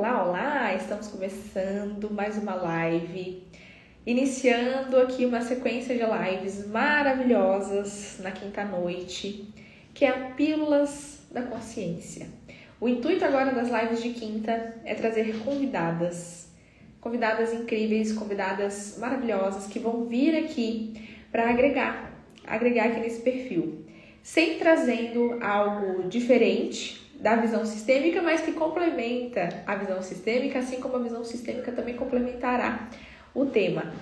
Olá, olá! Estamos começando mais uma live, iniciando aqui uma sequência de lives maravilhosas na quinta noite, que é a Pílulas da Consciência. O intuito agora das lives de quinta é trazer convidadas incríveis, convidadas maravilhosas que vão vir aqui para agregar aqui nesse perfil, sempre trazendo algo diferente da visão sistêmica, mas que complementa a visão sistêmica, assim como a visão sistêmica também complementará o tema.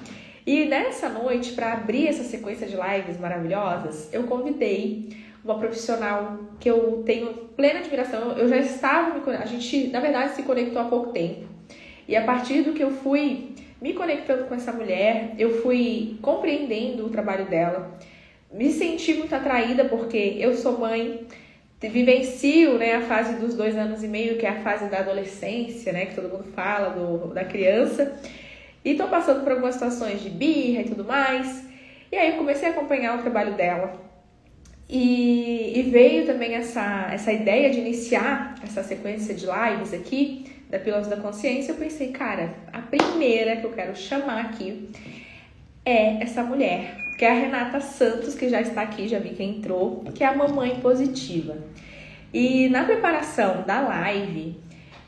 E nessa noite, para abrir essa sequência de lives maravilhosas, eu convidei uma profissional que eu tenho plena admiração. Eu já estava, a gente na verdade se conectou há pouco tempo, e a partir do que eu fui me conectando com essa mulher, eu fui compreendendo o trabalho dela, me senti muito atraída porque eu sou mãe, vivencio, né, a fase dos 2 anos e meio, que é a fase da adolescência, né, que todo mundo fala da criança, e tô passando por algumas situações de birra e tudo mais, e aí eu comecei a acompanhar o trabalho dela, e veio também essa ideia de iniciar essa sequência de lives aqui, da Pílulas da Consciência. Eu pensei, cara, a primeira que eu quero chamar aqui é essa mulher, que é a Renata Santos, que já está aqui, já vi que entrou, que é a Mamãe Positiva. E na preparação da live,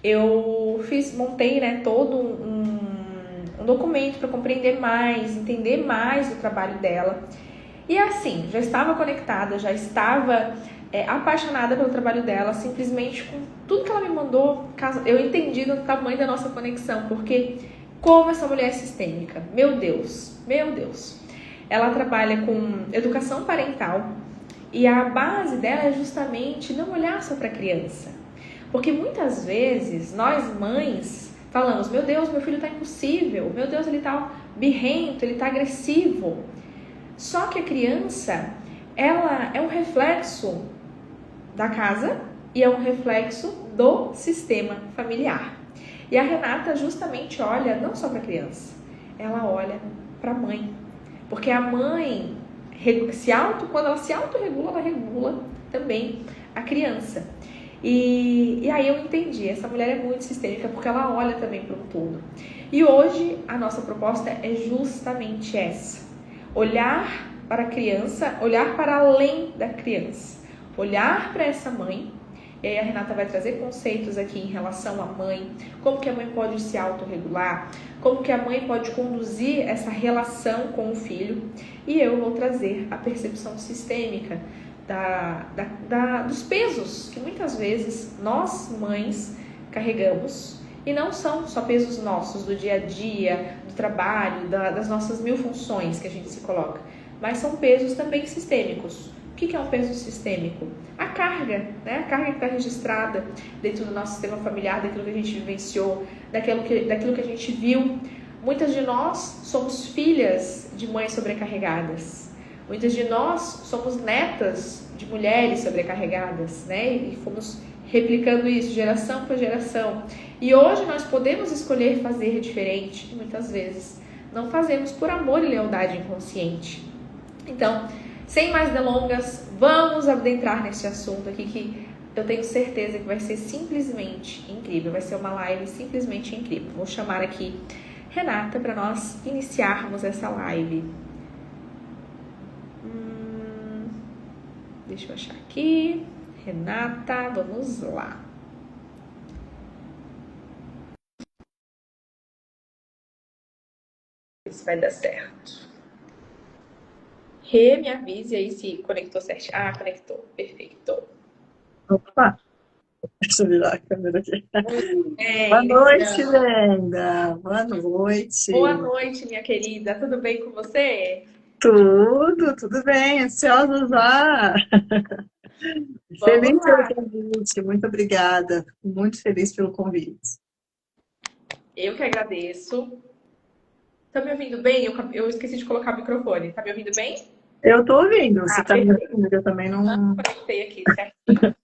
eu montei, né, todo um documento para compreender mais, entender mais do trabalho dela. E assim, já estava conectada, já estava apaixonada pelo trabalho dela, simplesmente com tudo que ela me mandou, eu entendi do tamanho da nossa conexão, porque como essa mulher é sistêmica, meu Deus. Ela trabalha com educação parental e a base dela é justamente não olhar só para a criança. Porque muitas vezes nós mães falamos, meu Deus, meu filho está impossível, meu Deus, ele está birrento, ele está agressivo. Só que a criança, ela é um reflexo da casa e é um reflexo do sistema familiar. E a Renata justamente olha não só para a criança, ela olha para a mãe. Porque a mãe, quando ela se autorregula, ela regula também a criança. E aí eu entendi, essa mulher é muito sistêmica porque ela olha também para o todo. E hoje a nossa proposta é justamente essa. Olhar para a criança, olhar para além da criança. Olhar para essa mãe. E aí a Renata vai trazer conceitos aqui em relação à mãe, como que a mãe pode se autorregular, como que a mãe pode conduzir essa relação com o filho, e eu vou trazer a percepção sistêmica dos pesos que muitas vezes nós mães carregamos, e não são só pesos nossos do dia a dia, do trabalho, das nossas 1000 funções que a gente se coloca, mas são pesos também sistêmicos. O que é um peso sistêmico? A carga, né? A carga que está registrada dentro do nosso sistema familiar, daquilo que a gente vivenciou, daquilo que a gente viu. Muitas de nós somos filhas de mães sobrecarregadas. Muitas de nós somos netas de mulheres sobrecarregadas, né? E fomos replicando isso geração por geração. E hoje nós podemos escolher fazer diferente. E muitas vezes não fazemos por amor e lealdade inconsciente. Então, sem mais delongas, vamos adentrar nesse assunto aqui que eu tenho certeza que vai ser simplesmente incrível. Vai ser uma live simplesmente incrível. Vou chamar aqui Renata para nós iniciarmos essa live. Deixa eu achar aqui. Renata, vamos lá. Isso vai dar certo. Me avise aí se conectou certinho. Ah, conectou. Perfeito. Opa! Deixa eu virar a câmera aqui. Boa noite, Lenda! Boa noite! Boa noite, minha querida. Tudo bem com você? Tudo bem. Ansiosa já. Feliz Vamos pelo lá. convite. Muito obrigada. Muito feliz pelo convite. Eu que agradeço. Tá me ouvindo bem? Eu esqueci de colocar o microfone. Tá me ouvindo bem? Eu estou ouvindo. Você Ah, está me perfeito. ouvindo? Eu também não. Conectei aqui certinho.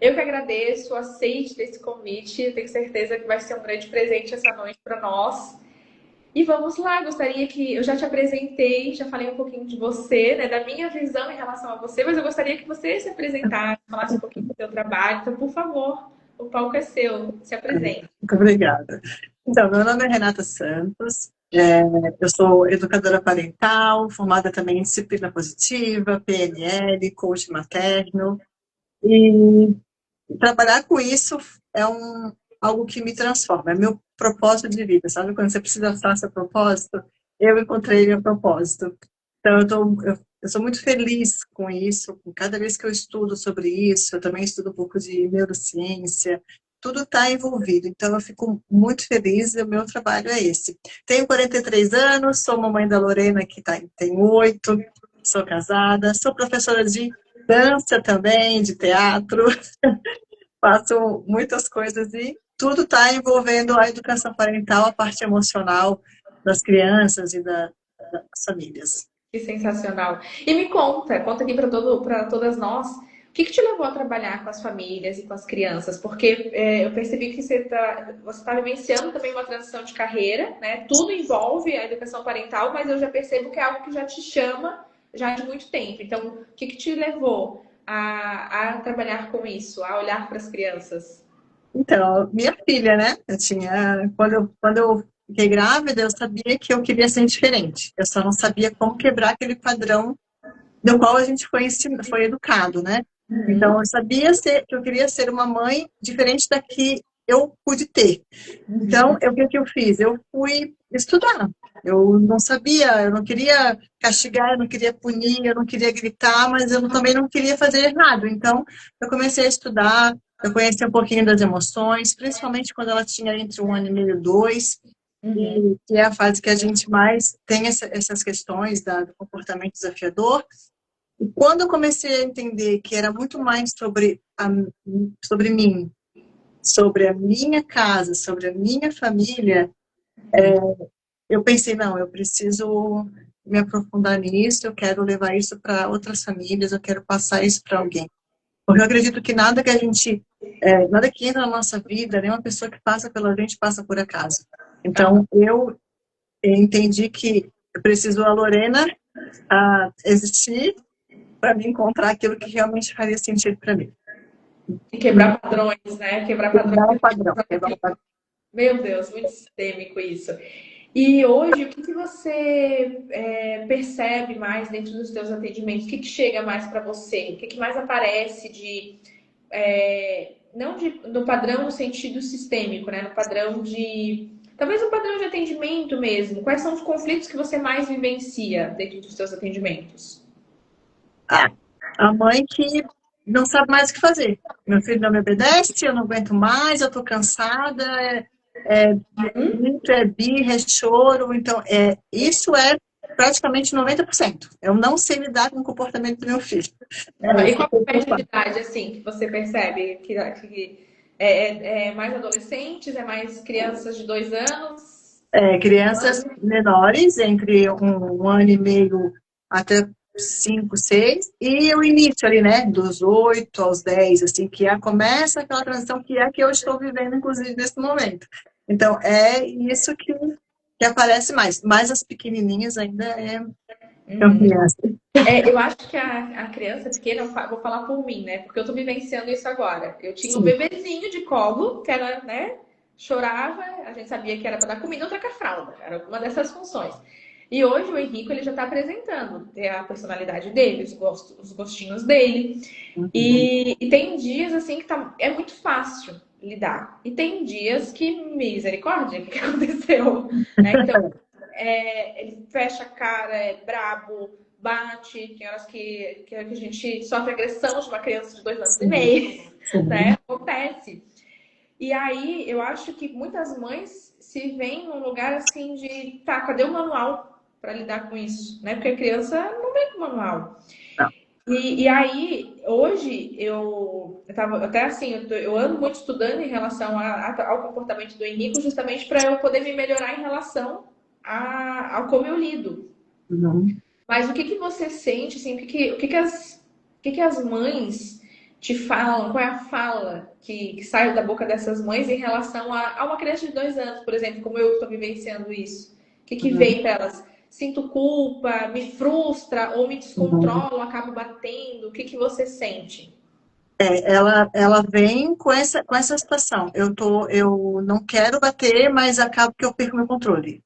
Eu que agradeço, aceite desse convite. Tenho certeza que vai ser um grande presente essa noite para nós. E vamos lá, gostaria que eu já te apresentei, já falei um pouquinho de você, né, da minha visão em relação a você, mas eu gostaria que você se apresentasse, falasse um pouquinho do seu trabalho. Então, por favor, O palco é seu. Se apresente. Muito obrigada. Então, meu nome é Renata Santos, eu sou educadora parental, formada também em disciplina positiva, PNL, coach materno, e trabalhar com isso é algo que me transforma, é meu propósito de vida, sabe? Quando você precisa achar seu propósito, eu encontrei meu propósito. Então, eu sou muito feliz com isso, cada vez que eu estudo sobre isso, eu também estudo um pouco de neurociência, tudo está envolvido, então eu fico muito feliz e o meu trabalho é esse. Tenho 43 anos, sou mamãe da Lorena, que tem 8, sou casada, sou professora de dança também, de teatro, faço muitas coisas e tudo está envolvendo a educação parental, a parte emocional das crianças e das famílias. Que sensacional. E me conta aqui para todas nós, o que te levou a trabalhar com as famílias e com as crianças? Porque eu percebi que você tá vivenciando também uma transição de carreira, né? Tudo envolve a educação parental, mas eu já percebo que é algo que já te chama já de muito tempo. Então, o que te levou a trabalhar com isso, a olhar para as crianças? Então, minha filha, né? Quando eu fiquei grávida, eu sabia que eu queria ser diferente. Eu só não sabia como quebrar aquele padrão do qual a gente foi educado, né? Então, Uhum, eu sabia que eu queria ser uma mãe diferente da que eu pude ter. Então, uhum, o que que eu fiz? Eu fui estudar. Eu não sabia, eu não queria castigar, eu não queria punir, eu não queria gritar, mas eu também não queria fazer errado. Então, eu comecei a estudar, eu conheci um pouquinho das emoções, principalmente quando ela tinha entre 1 ano e meio e 2, uhum. e que é a fase que a gente mais tem essas questões do comportamento desafiador. E quando eu comecei a entender que era muito mais sobre mim, sobre a minha casa, sobre a minha família, eu pensei, não, eu preciso me aprofundar nisso, eu quero levar isso para outras famílias, eu quero passar isso para alguém. Porque eu acredito que nada que entra na nossa vida, nenhuma pessoa que passa pela gente passa por acaso. Ah, Então, eu entendi que eu preciso a Lorena existir para me encontrar aquilo que realmente faria sentido para mim. e quebrar padrões, né? Quebrar padrões. Quebrar o padrão, quebrar o padrão. Meu Deus, muito sistêmico isso. E hoje, o que você percebe mais dentro dos seus atendimentos? O que chega mais para você? O que mais aparece não no padrão no sentido sistêmico, né? No padrão talvez no padrão de atendimento mesmo. Quais são os conflitos que você mais vivencia dentro dos seus atendimentos? Ah, a mãe que não sabe mais o que fazer. Meu filho não me obedece, eu não aguento mais, eu estou cansada, Hum? grito, é birra, é choro. Então, isso é praticamente 90%. Eu não sei lidar com o comportamento do meu filho. E Isso qual que eu a média de preocupo. idade, assim, que você percebe que é mais adolescentes, é mais crianças de 2 anos? Um Crianças ano? menores, entre 1 ano e meio até 5, 6, e o início ali, né, dos 8 aos 10, assim, começa aquela transição que é que eu estou vivendo, inclusive, nesse momento. Então, é isso que aparece mais. Mas as pequenininhas ainda são Uhum. crianças. Eu acho que a criança pequena, vou falar por mim, né? Porque eu tô vivenciando isso agora. Eu tinha um Sim. bebezinho de colo, que era, né? Chorava, a gente sabia que era para dar comida ou trocar fralda. Era uma dessas funções. E hoje o Henrico ele já está apresentando a personalidade dele, os gostinhos dele. Uhum. E tem dias assim que é muito fácil lidar. E tem dias que, misericórdia, o que aconteceu? Né? Então, ele fecha a cara, é brabo, bate. Tem horas que a gente sofre agressão de uma criança de 2 anos e meio, né? Sim. Acontece. E aí eu acho que muitas mães se veem num lugar assim de, tá, cadê o manual para lidar com isso? Né? Porque a criança não vem com manual. Não. E aí, hoje, eu tava até assim, eu ando muito estudando em relação ao comportamento do Henrique, justamente para eu poder me melhorar em relação ao como eu lido. Uhum. Mas o que você sente, assim, o que que as mães te falam? Qual é a fala que sai da boca dessas mães em relação a uma criança de 2 anos, por exemplo, como eu estou vivenciando isso? O que Uhum. vem para elas? Sinto culpa, me frustra ou me Uhum. descontrolo, acabo batendo? O que você sente? ela vem com essa situação. Eu não quero bater, mas acabo que eu perco meu controle.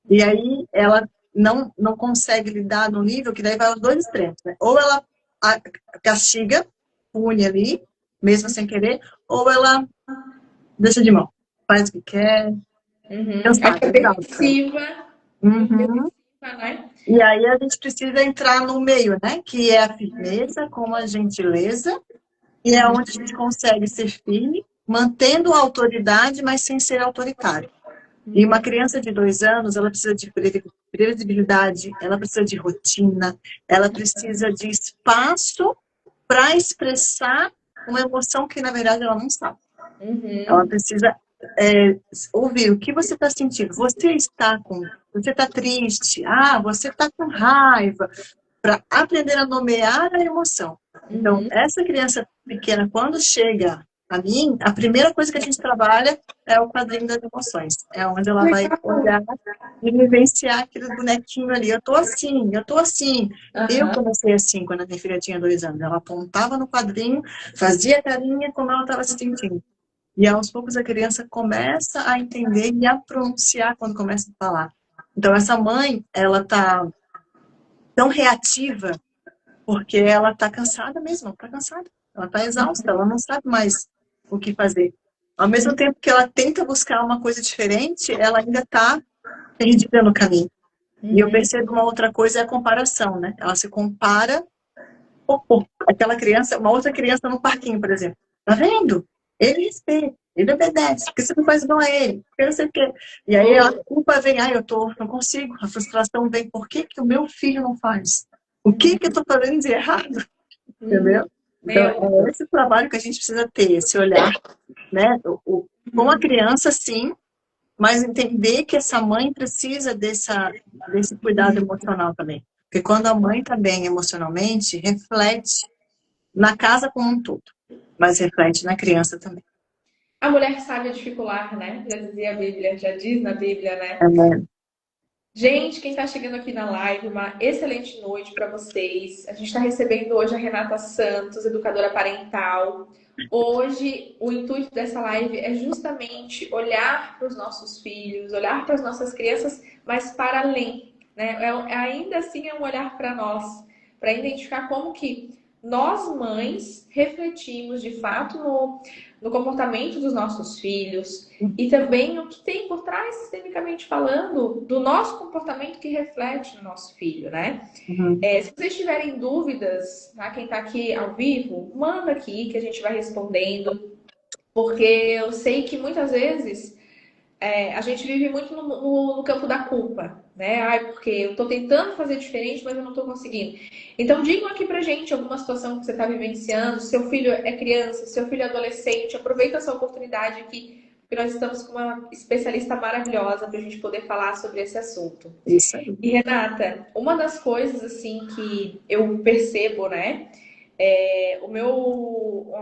E aí ela não consegue lidar no nível que daí vai aos dois extremos, né? Ou ela a- castiga, pune ali, mesmo sem querer, ou ela deixa de mão, faz o que quer, Uhum. É cansada, exausta. permissiva, muito Uhum. permissiva, né? E aí a gente precisa entrar no meio, né? Que é a firmeza com a gentileza, e é onde a gente consegue ser firme, mantendo a autoridade, mas sem ser autoritário. E uma criança de 2 anos, ela precisa de previsibilidade, ela precisa de rotina, ela precisa de espaço para expressar uma emoção que, na verdade, ela não sabe. Ela Uhum. precisa ouvir o que você está sentindo. Você está triste, você está com raiva, para aprender a nomear a emoção. Então, Uhum. essa criança pequena, quando chega a mim, a primeira coisa que a gente trabalha é o quadrinho das emoções. É onde ela vai Legal. olhar e vivenciar aquele bonequinho ali. Eu tô assim, eu tô assim. Eu Aham. comecei assim quando a minha filha tinha 2 anos. Ela apontava no quadrinho, fazia carinha como ela estava se sentindo. E aos poucos a criança começa a entender e a pronunciar quando começa a falar. Então, essa mãe, ela tá tão reativa porque ela está cansada mesmo, está cansada. Ela está exausta, ela não sabe mais o que fazer. Ao mesmo tempo que ela tenta buscar uma coisa diferente, ela ainda está perdida no caminho. E eu Uhum. percebo uma outra coisa, é a comparação, né? Ela se compara com aquela criança, uma outra criança no parquinho, por exemplo. Tá vendo? Ele respeita, ele obedece, porque você não faz igual a ele, porque não sei o quê. E aí a Oh. culpa vem, não consigo, a frustração vem, por que que o meu filho não faz? O que que eu estou fazendo de errado? Uhum. Entendeu? Então, Meu. é esse trabalho que a gente precisa ter, esse olhar, né? Com a criança, sim, mas entender que essa mãe precisa desse cuidado emocional também. Porque quando a mãe está bem emocionalmente, reflete na casa como um todo, mas reflete na criança também. A mulher sabe articular, né? Já dizia a Bíblia, já diz na Bíblia, né? É, Gente, quem está chegando aqui na live, uma excelente noite para vocês. A gente está recebendo hoje a Renata Santos, educadora parental. Hoje, o intuito dessa live é justamente olhar para os nossos filhos, olhar para as nossas crianças, mas para além, né? Ainda assim é um olhar para nós, para identificar como que nós, mães, refletimos de fato no comportamento dos nossos filhos, e também o que tem por trás, sistemicamente falando, do nosso comportamento que reflete no nosso filho, né? uhum, Se vocês tiverem dúvidas, tá? Quem está aqui ao vivo, manda aqui que a gente vai respondendo, porque eu sei que muitas vezes a gente vive muito no campo da culpa, né? Ai, porque eu estou tentando fazer diferente, mas eu não estou conseguindo. Então, digam aqui pra gente alguma situação que você está vivenciando, seu filho é criança, seu filho é adolescente, aproveita essa oportunidade aqui, porque nós estamos com uma especialista maravilhosa para a gente poder falar sobre esse assunto. isso aí. E Renata, uma das coisas assim que eu percebo, né?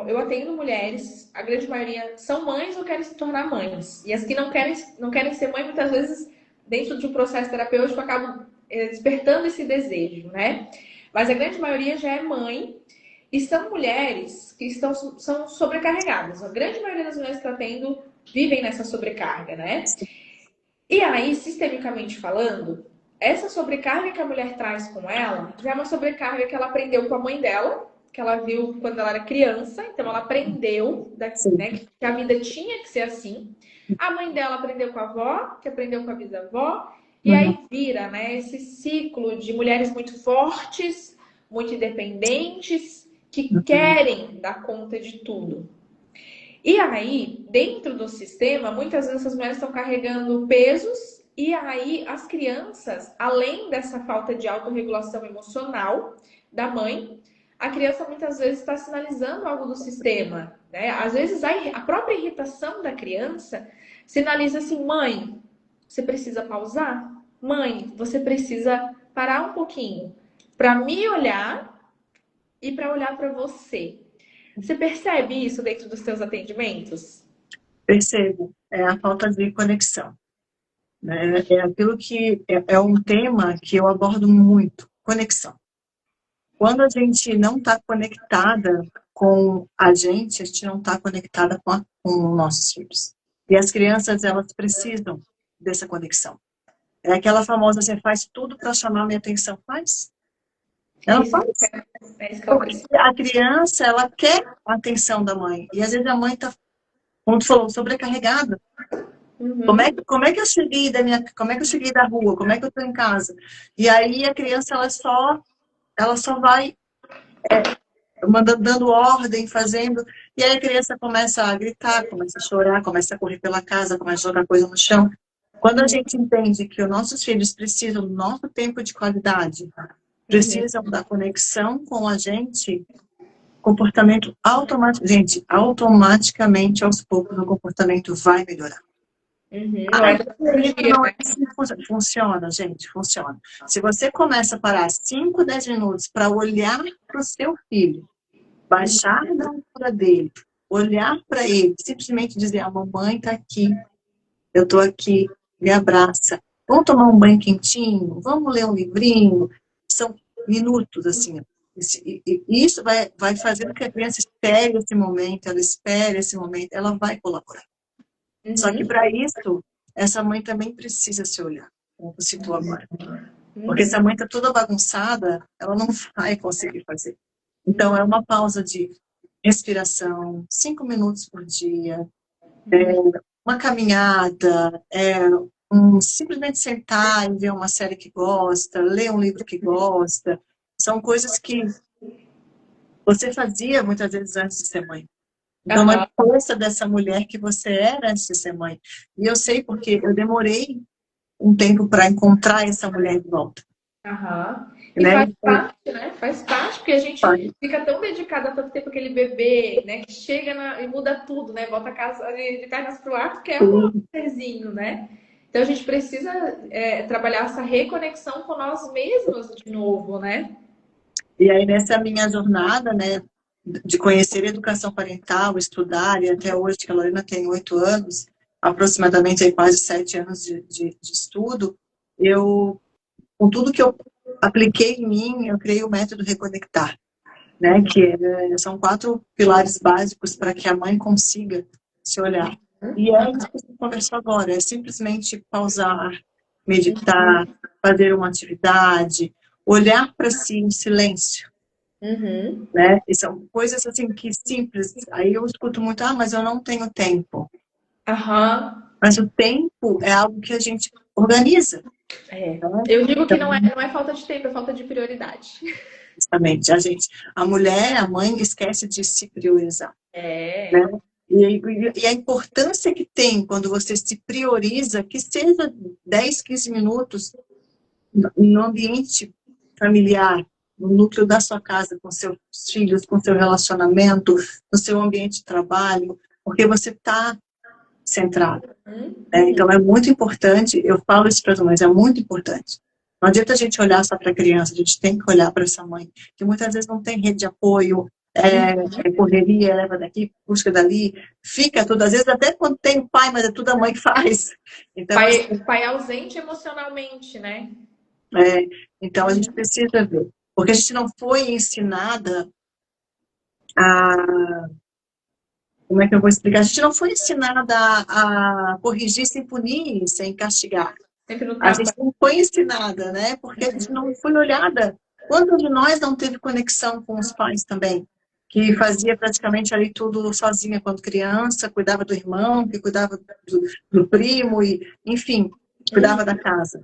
Eu atendo mulheres, a grande maioria são mães ou querem se tornar mães. E as que não querem ser mãe, muitas vezes, dentro de um processo terapêutico, acabam despertando esse desejo, né? Mas a grande maioria já é mãe e são mulheres que são sobrecarregadas. A grande maioria das mulheres que eu atendo vivem nessa sobrecarga, né? E aí, sistemicamente falando, essa sobrecarga que a mulher traz com ela já é uma sobrecarga que ela aprendeu com a mãe dela, que ela viu quando ela era criança, então ela aprendeu, Sim. né, que a vida tinha que ser assim. A mãe dela aprendeu com a avó, que aprendeu com a bisavó, e Uhum, aí vira, né, esse ciclo de mulheres muito fortes, muito independentes, que uhum, querem dar conta de tudo. E aí, dentro do sistema, muitas vezes essas mulheres estão carregando pesos, e aí as crianças, além dessa falta de autorregulação emocional da mãe, a criança muitas vezes está sinalizando algo do sistema, né? Às vezes a própria irritação da criança sinaliza assim: mãe, você precisa pausar? Mãe, você precisa parar um pouquinho para me olhar e para olhar para você. Você percebe isso dentro dos seus atendimentos? percebo. É a falta de conexão, né? É aquilo que é um tema que eu abordo muito, conexão. Quando a gente não está conectada com a gente não está conectada com nossos filhos. E as crianças, elas precisam dessa conexão. É aquela famosa, você faz tudo para chamar minha atenção, faz? É Ela isso que faz. é isso que ela Porque precisa. a criança, ela quer a atenção da mãe. E às vezes a mãe está, como tu falou, sobrecarregada. Uhum. Como é que eu cheguei como é que eu cheguei da rua? Como é que eu estou em casa? E aí a criança, ela só vai dando ordem, fazendo. E aí a criança começa a gritar, começa a chorar, começa a correr pela casa, começa a jogar coisa no chão. Quando a Uhum. gente entende que os nossos filhos precisam do nosso tempo de qualidade, Uhum. precisam da conexão com a gente, comportamento automático. Gente, automaticamente, aos poucos, o comportamento vai melhorar. Uhum. Não Ai, é todo dia, não é né? assim que funciona. Funciona, gente, funciona. Se você começa a parar 5, 10 minutos para olhar para o seu filho, baixar na altura dele, olhar para ele, simplesmente dizer: a mamãe está aqui, eu estou aqui, me abraça. Vamos tomar um banho quentinho? Vamos ler um livrinho? São minutos, assim. E isso vai fazer com que a criança espere esse momento, ela espere esse momento, ela vai colaborar. Só que Uhum. para isso, essa mãe também precisa se olhar, como você citou agora. Porque se a Uhum. mãe está toda bagunçada, ela não vai conseguir fazer. Então, é uma pausa de respiração, 5 minutos por dia, uma caminhada, simplesmente sentar e ver uma série que gosta, ler um livro que gosta. São coisas que você fazia muitas vezes antes de ser mãe. Então, não é Aham. força dessa mulher que você era antes de ser mãe. E eu sei porque eu demorei um tempo para encontrar essa mulher de volta, Aham. E né? faz parte, né? Faz parte, porque a gente fica tão dedicada tanto tempo aquele bebê, né? Que chega e muda tudo, né? Bota a casa de pernas pro ar, porque é um serzinho, né? Então a gente precisa trabalhar essa reconexão com nós mesmos de novo, né? E aí, nessa minha jornada, né, de conhecer educação parental, estudar, e até hoje, que a Lorena tem 8 anos, aproximadamente aí, quase 7 anos de estudo, com tudo que eu apliquei em mim, eu criei o método Reconectar, né, são 4 pilares básicos para que a mãe consiga se olhar. E é isso que a gente conversou agora, é simplesmente pausar, meditar, fazer uma atividade, olhar para si em silêncio, Uhum. né? E são coisas assim que simples. Aí eu escuto muito: ah, mas eu não tenho tempo. Aham. Mas o tempo é algo que a gente organiza, É. né? Eu digo que Então, não é falta de tempo, é falta de prioridade. justamente, a mulher, a mãe, esquece de se priorizar, né? É. E a importância que tem quando você se prioriza, que seja 10, 15 minutos no ambiente familiar, no núcleo da sua casa, com seus filhos, com seu relacionamento, no seu ambiente de trabalho, porque você está centrado. Né? Uhum. Então, é muito importante, eu falo isso para as mães, é muito importante. Não adianta a gente olhar só para a criança, a gente tem que olhar para essa mãe, que muitas vezes não tem rede de apoio, correria, leva daqui, busca dali, fica tudo, às vezes até quando tem o pai, mas é tudo a mãe que faz. Então, assim, Pai ausente emocionalmente, né? é, então a gente precisa ver, porque a gente não foi ensinada a, como é que eu vou explicar? A gente não foi ensinada a corrigir sem punir, sem castigar. Sempre no A tapa. gente não foi ensinada, né? Porque a gente não foi olhada. Quantos de nós não teve conexão com os pais também? Que fazia praticamente ali tudo sozinha quando criança, cuidava do irmão, que cuidava do primo, e, enfim, cuidava da casa.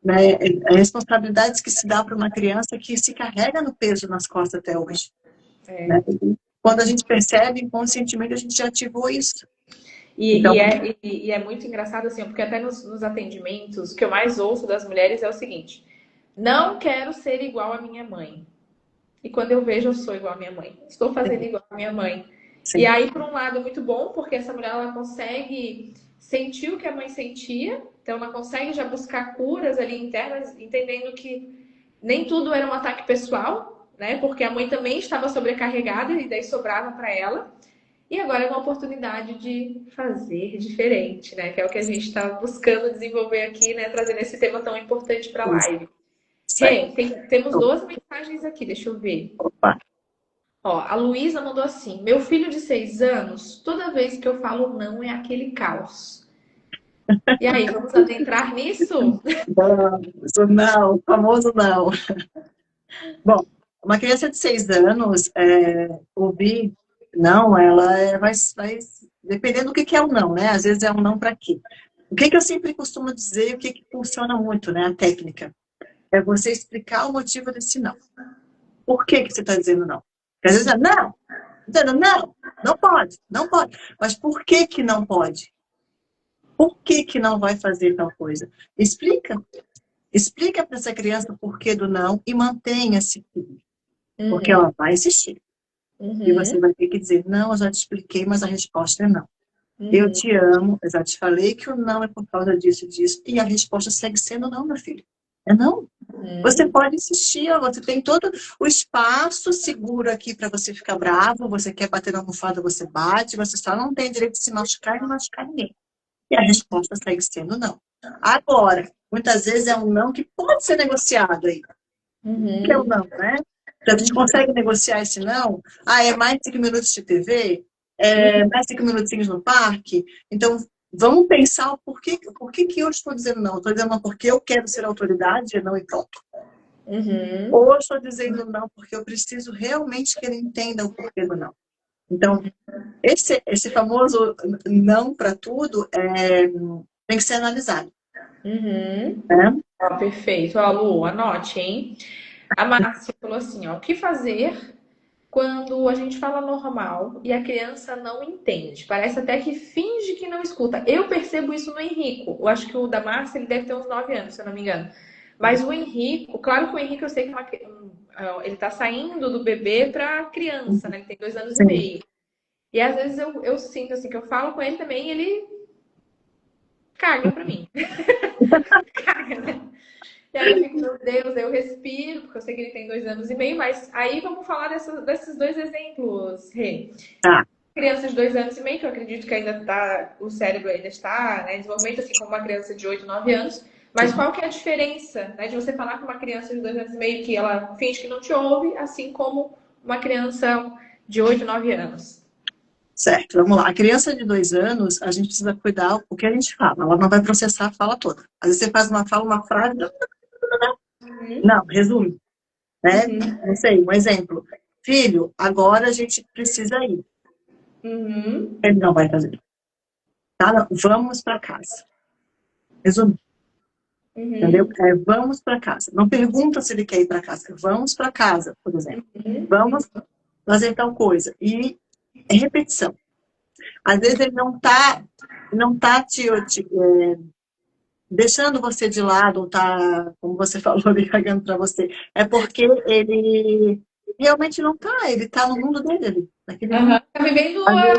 Né? Responsabilidades que se dá para uma criança que se carrega no peso nas costas até hoje. Né? Quando a gente percebe, inconscientemente, a gente já ativou isso. E, Então, e é muito engraçado assim, porque até nos atendimentos, o que eu mais ouço das mulheres é o seguinte: não quero ser igual à minha mãe. E quando eu vejo, eu sou igual à minha mãe. Estou fazendo sim, igual à minha mãe. E sim. aí, por um lado, é muito bom, porque essa mulher ela consegue sentir o que a mãe sentia, então ela consegue já buscar curas ali internas, entendendo que nem tudo era um ataque pessoal, né? Porque a mãe também estava sobrecarregada e daí sobrava para ela. E agora é uma oportunidade de fazer diferente, né? Que é o que a gente está buscando desenvolver aqui, né? Trazendo esse tema tão importante para a Isso live. aí. Rê, temos duas mensagens aqui, deixa eu ver. Opa. Ó, a Luísa mandou assim: meu filho de 6 anos, toda vez que eu falo não é aquele caos. E aí, vamos adentrar nisso? Não, isso não, famoso não. Bom, uma criança de 6 anos, ouvir não, vai dependendo do que é o não, né? Às vezes é um não para quê? O que eu sempre costumo dizer, o que funciona muito, né? A técnica, é você explicar o motivo desse não. Por que você está dizendo não? Porque às vezes é não, dizendo não, não pode, não pode. Mas por que não pode? Por que não vai fazer tal coisa? Explica. Explica para essa criança o porquê do não e mantenha-se firme. Porque Uhum, ela vai insistir. E você uhum, vai ter que dizer, não, eu já te expliquei, mas a resposta é não. Eu uhum, te amo, eu já te falei que o não é por causa disso e disso, e a resposta segue sendo não, meu filho. É não. Você uhum, pode insistir, ó, você tem todo o espaço seguro aqui para você ficar bravo, você quer bater na almofada, você bate, você só não tem direito de se machucar e não machucar ninguém. E a resposta segue sendo não. Agora, muitas vezes é um não que pode ser negociado aí. Que é o uhum, não, né? Então, a gente consegue negociar esse não? Ah, é mais 5 minutos de TV? É mais 5 minutinhos no parque? Então, vamos pensar o porquê que eu estou dizendo não. Estou dizendo não porque eu quero ser autoridade, não e pronto. uhum, Ou eu estou dizendo não porque eu preciso realmente que ele entenda o porquê do não. Então, esse famoso não para tudo tem que ser analisado, uhum. né? Ó, perfeito. Ó, Lu, anote, hein? A Márcia falou assim, ó, o que fazer quando a gente fala normal e a criança não entende? Parece até que finge que não escuta. Eu percebo isso no Henrico. Eu acho que o da Márcia, ele deve ter uns 9 anos, se eu não me engano. Mas o Henrico, claro que o Henrico eu sei que ele tá saindo do bebê pra criança, né? Ele tem 2 anos e Sim, meio. E às vezes eu sinto assim que eu falo com ele também, ele caga pra mim. Caga, né? E aí eu fico, meu Deus, aí eu respiro, porque eu sei que ele tem 2 anos e meio, mas aí vamos falar desses dois exemplos, Rê. tá, Criança de 2 anos e meio, que eu acredito que ainda tá, o cérebro ainda está, né, em desenvolvimento, assim como uma criança de 8, 9 anos. Mas sim. qual que é a diferença, né, de você falar com uma criança de 2 anos e meio que ela finge que não te ouve, assim como uma criança de 8, 9 anos? Certo, vamos lá. A criança de 2 anos, a gente precisa cuidar o que a gente fala. Ela não vai processar a fala toda. Às vezes você faz uma fala, uma frase, Uhum, não, resume, né? uhum, Não sei, um exemplo. Filho, agora a gente precisa ir. uhum, Ele não vai fazer. Tá? Não, vamos para casa. Resume, entendeu? uhum, Vamos para casa. Não pergunta se ele quer ir para casa. Vamos para casa, por exemplo. uhum, Vamos fazer tal coisa. E é repetição. Às vezes ele não tá deixando você de lado, ou tá, como você falou ali, cagando para você, é porque ele realmente não tá, ele tá no mundo dele ali, naquele uhum. mundo. Tá vivendo Às vezes,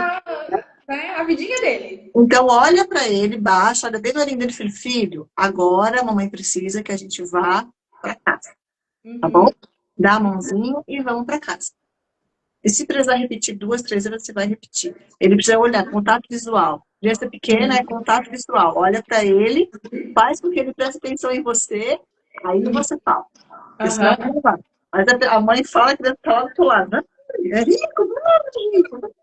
né, a vidinha dele. então, olha para ele, baixa, olha bem no olhinho dele, filho, agora a mamãe precisa que a gente vá para casa, tá bom? Uhum, Dá a mãozinha e vamos para casa. E se precisar repetir 2, 3 vezes, você vai repetir. Ele precisa olhar, contato visual. Criança pequena é contato visual. Olha para ele, faz com que ele preste atenção em você, aí você fala. Porque senão aham. não vai. Mas a mãe fala que deve estar lá do outro lado. Não, é rico, não é rico.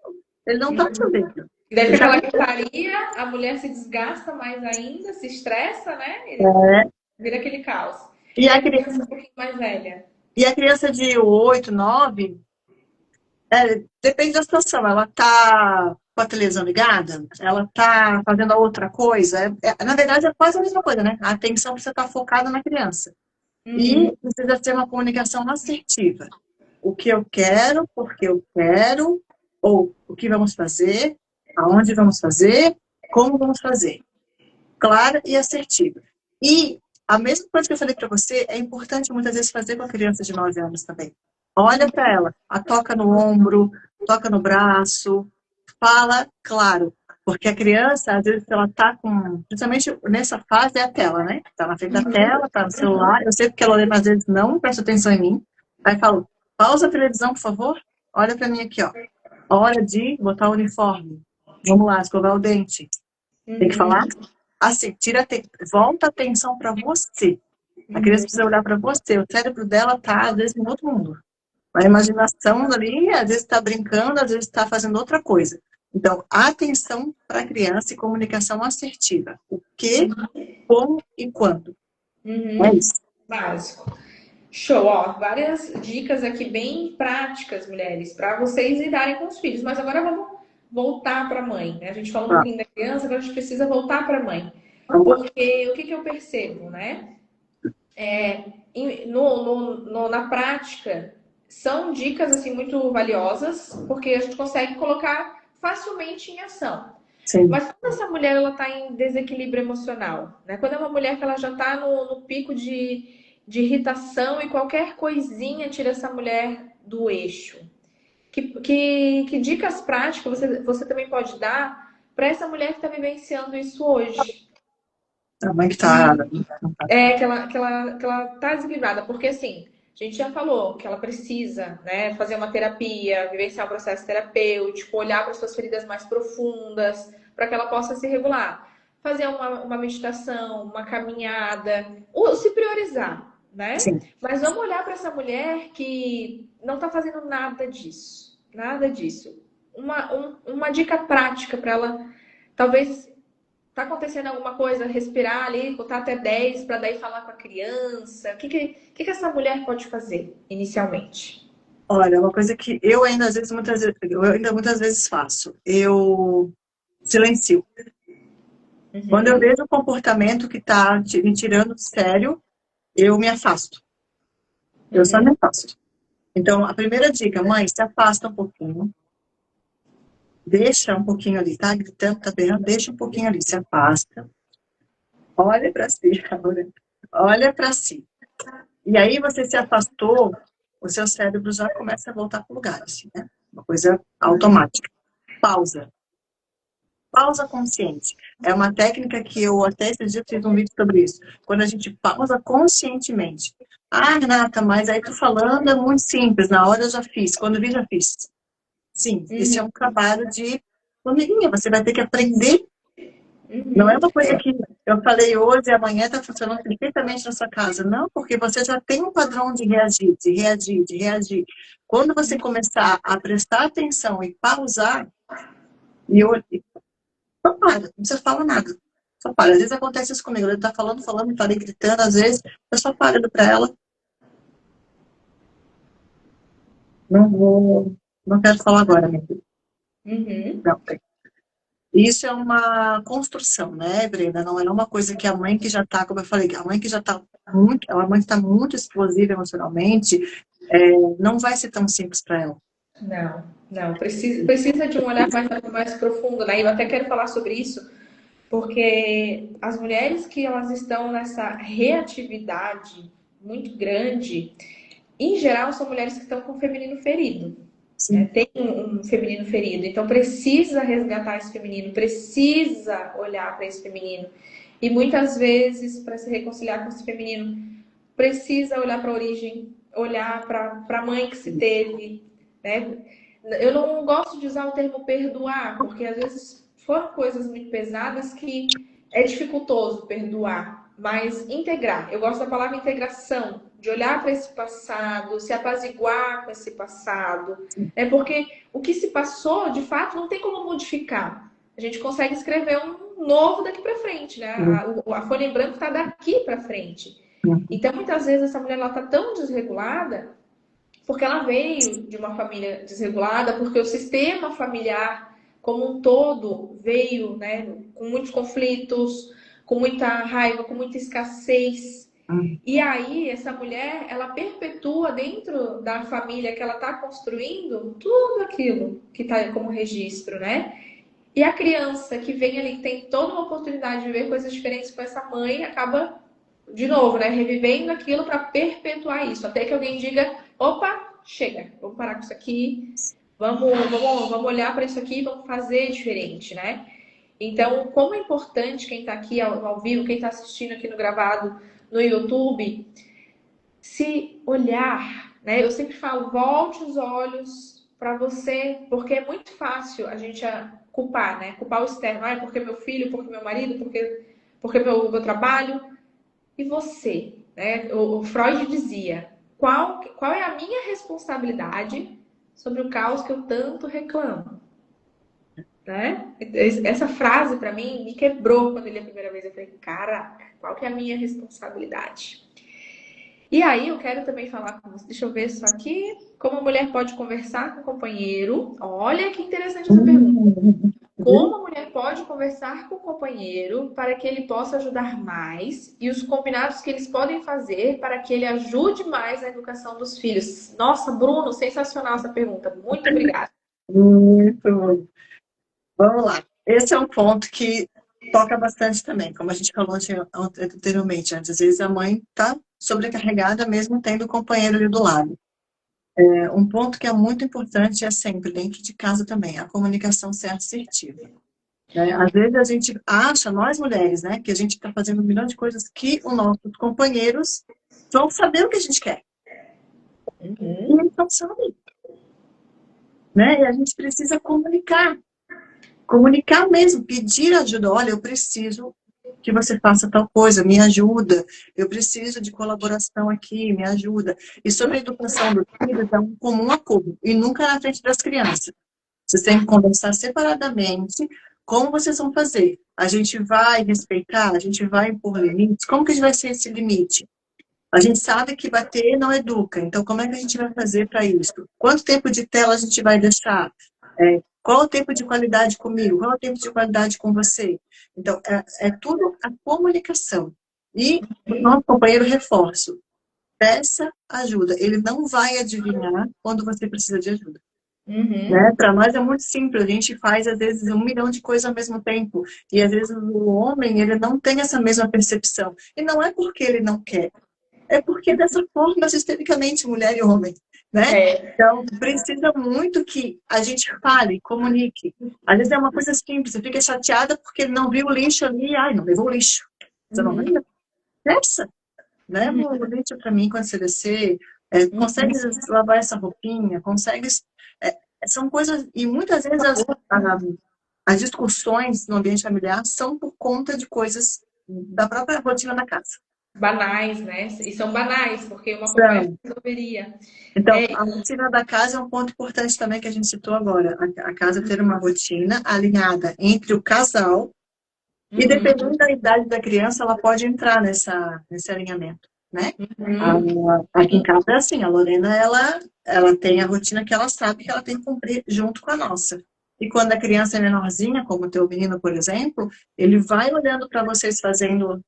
Ele não está te ouvindo. Deve Ele ter tá aquela com... gritaria, a mulher se desgasta mais ainda, se estressa, né? Ele é. vira aquele caos. E E a a criança, criança um pouquinho mais velha? e a criança de 8, 9, depende da situação. Ela está com a televisão ligada? Ela está fazendo a outra coisa? Na verdade, é quase a mesma coisa, né? A atenção precisa estar focada na criança. E Uhum, precisa ser uma comunicação assertiva. O que eu quero, porque eu quero, ou o que vamos fazer, aonde vamos fazer, como vamos fazer. Clara e assertiva. E a mesma coisa que eu falei para você, é importante muitas vezes fazer com a criança de 9 anos também. Olha para ela, a toca no ombro, toca no braço, fala claro. Porque a criança, às vezes, ela tá com. Principalmente nessa fase, é a tela, né? Tá na frente da tela, tá no celular. Eu sei porque ela lê, mas às vezes não presta atenção em mim. Aí falo, pausa a televisão, por favor. Olha para mim aqui, ó. Hora de botar o uniforme. Vamos lá, escovar o dente. Tem que falar uhum, assim, volta a atenção para você. A criança uhum, precisa olhar para você. O cérebro dela tá, às vezes, em outro mundo. A imaginação ali, às vezes está brincando, às vezes está fazendo outra coisa. Então, atenção para a criança e comunicação assertiva. O que, como e quando. É Uhum. isso. Básico. Show, ó, várias dicas aqui bem práticas, mulheres, para vocês lidarem com os filhos. Mas agora vamos voltar para a mãe, né? A gente falou um Tá, pouquinho da criança, agora a gente precisa voltar para a mãe. vamos lá. Porque o que eu percebo, né? Na prática, são dicas assim muito valiosas, porque a gente consegue colocar facilmente em ação. Sim, Mas quando essa mulher ela está em desequilíbrio emocional, né? Quando é uma mulher que ela já está no pico de irritação e qualquer coisinha tira essa mulher do eixo. Que dicas práticas você também pode dar para essa mulher que está vivenciando isso hoje? a mãe que está. Que ela tá desequilibrada, porque assim, a gente já falou que ela precisa, né, fazer uma terapia, vivenciar um processo terapêutico, olhar para suas feridas mais profundas, para que ela possa se regular. Fazer uma meditação, uma caminhada, ou se priorizar, né? Sim. Mas vamos olhar para essa mulher que não está fazendo nada disso, nada disso. Uma dica prática para ela, talvez tá acontecendo alguma coisa, respirar ali, contar até 10 para daí falar com a criança. O que essa mulher pode fazer inicialmente? Olha, uma coisa que eu ainda, às vezes, eu ainda muitas vezes faço. Eu silencio. Quando eu Uhum, vejo o comportamento que está me tirando do sério, eu me afasto. Eu só me uhum, afasto. Então, a primeira dica, mãe, se afasta um pouquinho. Deixa um pouquinho ali, tá gritando, tá berrando, deixa um pouquinho ali, se afasta. Olha para si, olha para si. E aí você se afastou, o seu cérebro já começa a voltar para o lugar, assim, né? Uma coisa automática. Pausa. Pausa consciente. É uma técnica que eu até esses dias fiz um vídeo sobre isso. Quando a gente pausa conscientemente. Ah, Renata, mas aí tu falando é muito simples. Na hora eu já fiz. Quando vi, já fiz. Sim, isso é uhum, um trabalho de formiguinha. Você vai ter que aprender. Não é uhum. uma coisa que eu falei hoje e amanhã está funcionando perfeitamente na sua casa. Não, porque você já tem um padrão de reagir, de reagir, de reagir. Quando você começar a prestar atenção e pausar, e eu, só para, não precisa falar nada. Só para. Às vezes acontece isso comigo. Ele tá falando, falando, falei, gritando, às vezes, eu só paro para ela. Não vou, não quero falar agora, minha filha. Uhum. Não, isso é uma construção, né, Brenda? Não é uma coisa que a mãe que já está, como eu falei, a mãe que já está muito, é uma mãe que está muito explosiva emocionalmente, não vai ser tão simples para ela. Não, não. Precisa de um olhar mais profundo, né? Eu até quero falar sobre isso, porque as mulheres que elas estão nessa reatividade muito grande, em geral, são mulheres que estão com o feminino ferido. Né? Sim. Tem um feminino ferido, então precisa resgatar esse feminino, precisa olhar para esse feminino. E muitas vezes, para se reconciliar com esse feminino, precisa olhar para a origem, olhar para a mãe que se teve. Né? Eu não gosto de usar o termo perdoar, porque às vezes foram coisas muito pesadas que é dificultoso perdoar, mas integrar. Eu gosto da palavra integração, de olhar para esse passado, se apaziguar com esse passado, né? Porque o que se passou, de fato, não tem como modificar. A gente consegue escrever um novo daqui para frente, né? A folha em branco está daqui para frente. Então, muitas vezes essa mulher ela tá tão desregulada porque ela veio de uma família desregulada, porque o sistema familiar como um todo veio, né, com muitos conflitos, com muita raiva, com muita escassez. E aí essa mulher, ela perpetua dentro da família que ela está construindo tudo aquilo que está como registro, né? E a criança que vem ali, que tem toda uma oportunidade de viver coisas diferentes com essa mãe, acaba, de novo, né, revivendo aquilo para perpetuar isso. Até que alguém diga: opa, chega, vamos parar com isso aqui, vamos olhar para isso aqui e vamos fazer diferente, né? Então, como é importante quem está aqui ao vivo, quem está assistindo aqui no gravado no YouTube, se olhar, né? Eu sempre falo, volte os olhos para você, porque é muito fácil a gente culpar, né? Culpar o externo, ah, porque meu filho, porque meu marido, porque meu trabalho. E você, né? O Freud dizia, qual é a minha responsabilidade sobre o caos que eu tanto reclamo, né? Essa frase para mim me quebrou quando eu li a primeira vez. Eu falei, caraca, qual que é a minha responsabilidade? E aí eu quero também falar com você, deixa eu ver só aqui, como a mulher pode conversar com o companheiro. Olha que interessante essa pergunta. Como a mulher pode conversar com o companheiro para que ele possa ajudar mais e os combinados que eles podem fazer para que ele ajude mais na educação dos filhos? Nossa, Bruno, sensacional essa pergunta. Muito obrigada. Muito bom. Vamos lá. Esse é um ponto que toca bastante também, como a gente falou anteriormente. Às vezes a mãe está sobrecarregada mesmo tendo o companheiro ali do lado. Um ponto que é muito importante é sempre, dentro de casa também, a comunicação ser assertiva. Né? Às vezes a gente acha, nós mulheres, né, que a gente está fazendo um milhão de coisas que os nossos companheiros vão saber o que a gente quer. E eles não sabem. Né? E a gente precisa comunicar. Comunicar mesmo, pedir ajuda. Olha, eu preciso que você faça tal coisa, me ajuda. Eu preciso de colaboração aqui, me ajuda. E sobre a educação dos filhos, é um comum acordo. E nunca na frente das crianças. Vocês têm que conversar separadamente como vocês vão fazer. A gente vai respeitar, a gente vai impor limites. Como que vai ser esse limite? A gente sabe que bater não educa, então como é que a gente vai fazer para isso? Quanto tempo de tela a gente vai deixar? Qual o tempo de qualidade comigo? Qual o tempo de qualidade com você? Então, é tudo a comunicação. E o nosso companheiro reforço. Peça ajuda. Ele não vai adivinhar quando você precisa de ajuda. Né? Para nós é muito simples, a gente faz às vezes um milhão de coisas ao mesmo tempo, e às vezes o homem ele não tem essa mesma percepção, e não é porque ele não quer, é porque dessa forma sistemicamente mulher e homem, né? Então precisa muito que a gente fale, comunique. Às vezes é uma coisa simples, você fica chateada porque ele não viu o lixo ali, ai, não levou o lixo, você não lembra? Peça, leva o lixo para mim quando você descer, consegue lavar essa roupinha, consegue são coisas, e muitas vezes as discussões no ambiente familiar são por conta de coisas da própria rotina da casa. Banais, né? E são banais, porque uma conversa resolveria. Então, a rotina da casa é um ponto importante também que a gente citou agora. A casa ter uma rotina alinhada entre o casal e dependendo da idade da criança, ela pode entrar nesse alinhamento, né? Aqui em casa é assim, a Lorena, ela tem a rotina que ela sabe que ela tem que cumprir junto com a nossa. E quando a criança é menorzinha, como o teu menino, por exemplo, ele vai olhando para vocês fazendo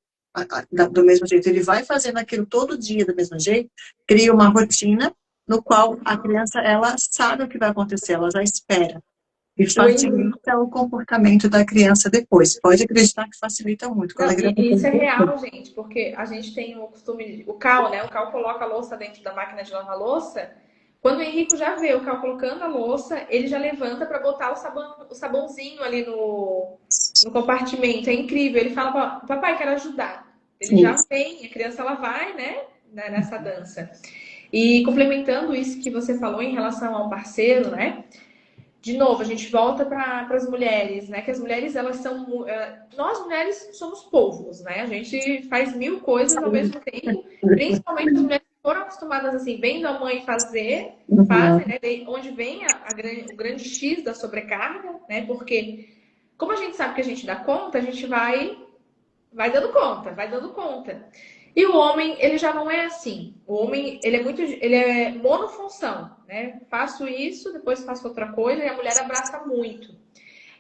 do mesmo jeito, ele vai fazendo aquilo todo dia do mesmo jeito, cria uma rotina no qual a criança, ela sabe o que vai acontecer, ela já espera. E facilita o comportamento da criança depois. Pode acreditar que facilita muito. Não, e isso é real, gente, porque a gente tem o costume, o Cal, né? O Cal coloca a louça dentro da máquina de lavar louça. Quando o Henrico já vê o Cal colocando a louça, ele já levanta para botar o sabãozinho ali no compartimento. É incrível. Ele fala, papai, quero ajudar. Ele já vem, a criança ela vai, né? Nessa dança. E complementando isso que você falou em relação ao parceiro, né? De novo, a gente volta para as mulheres, né? Que as mulheres, elas são... Nós, mulheres, somos povos, né? A gente faz mil coisas ao mesmo tempo. Principalmente as mulheres que foram acostumadas, assim, vendo a mãe fazer, fazem, né? Onde vem o grande X da sobrecarga, né? Porque, como a gente sabe que a gente dá conta, a gente vai dando conta, vai dando conta. E o homem, ele já não é assim. O homem, ele é monofunção, né? Faço isso, depois faço outra coisa, e a mulher abraça muito.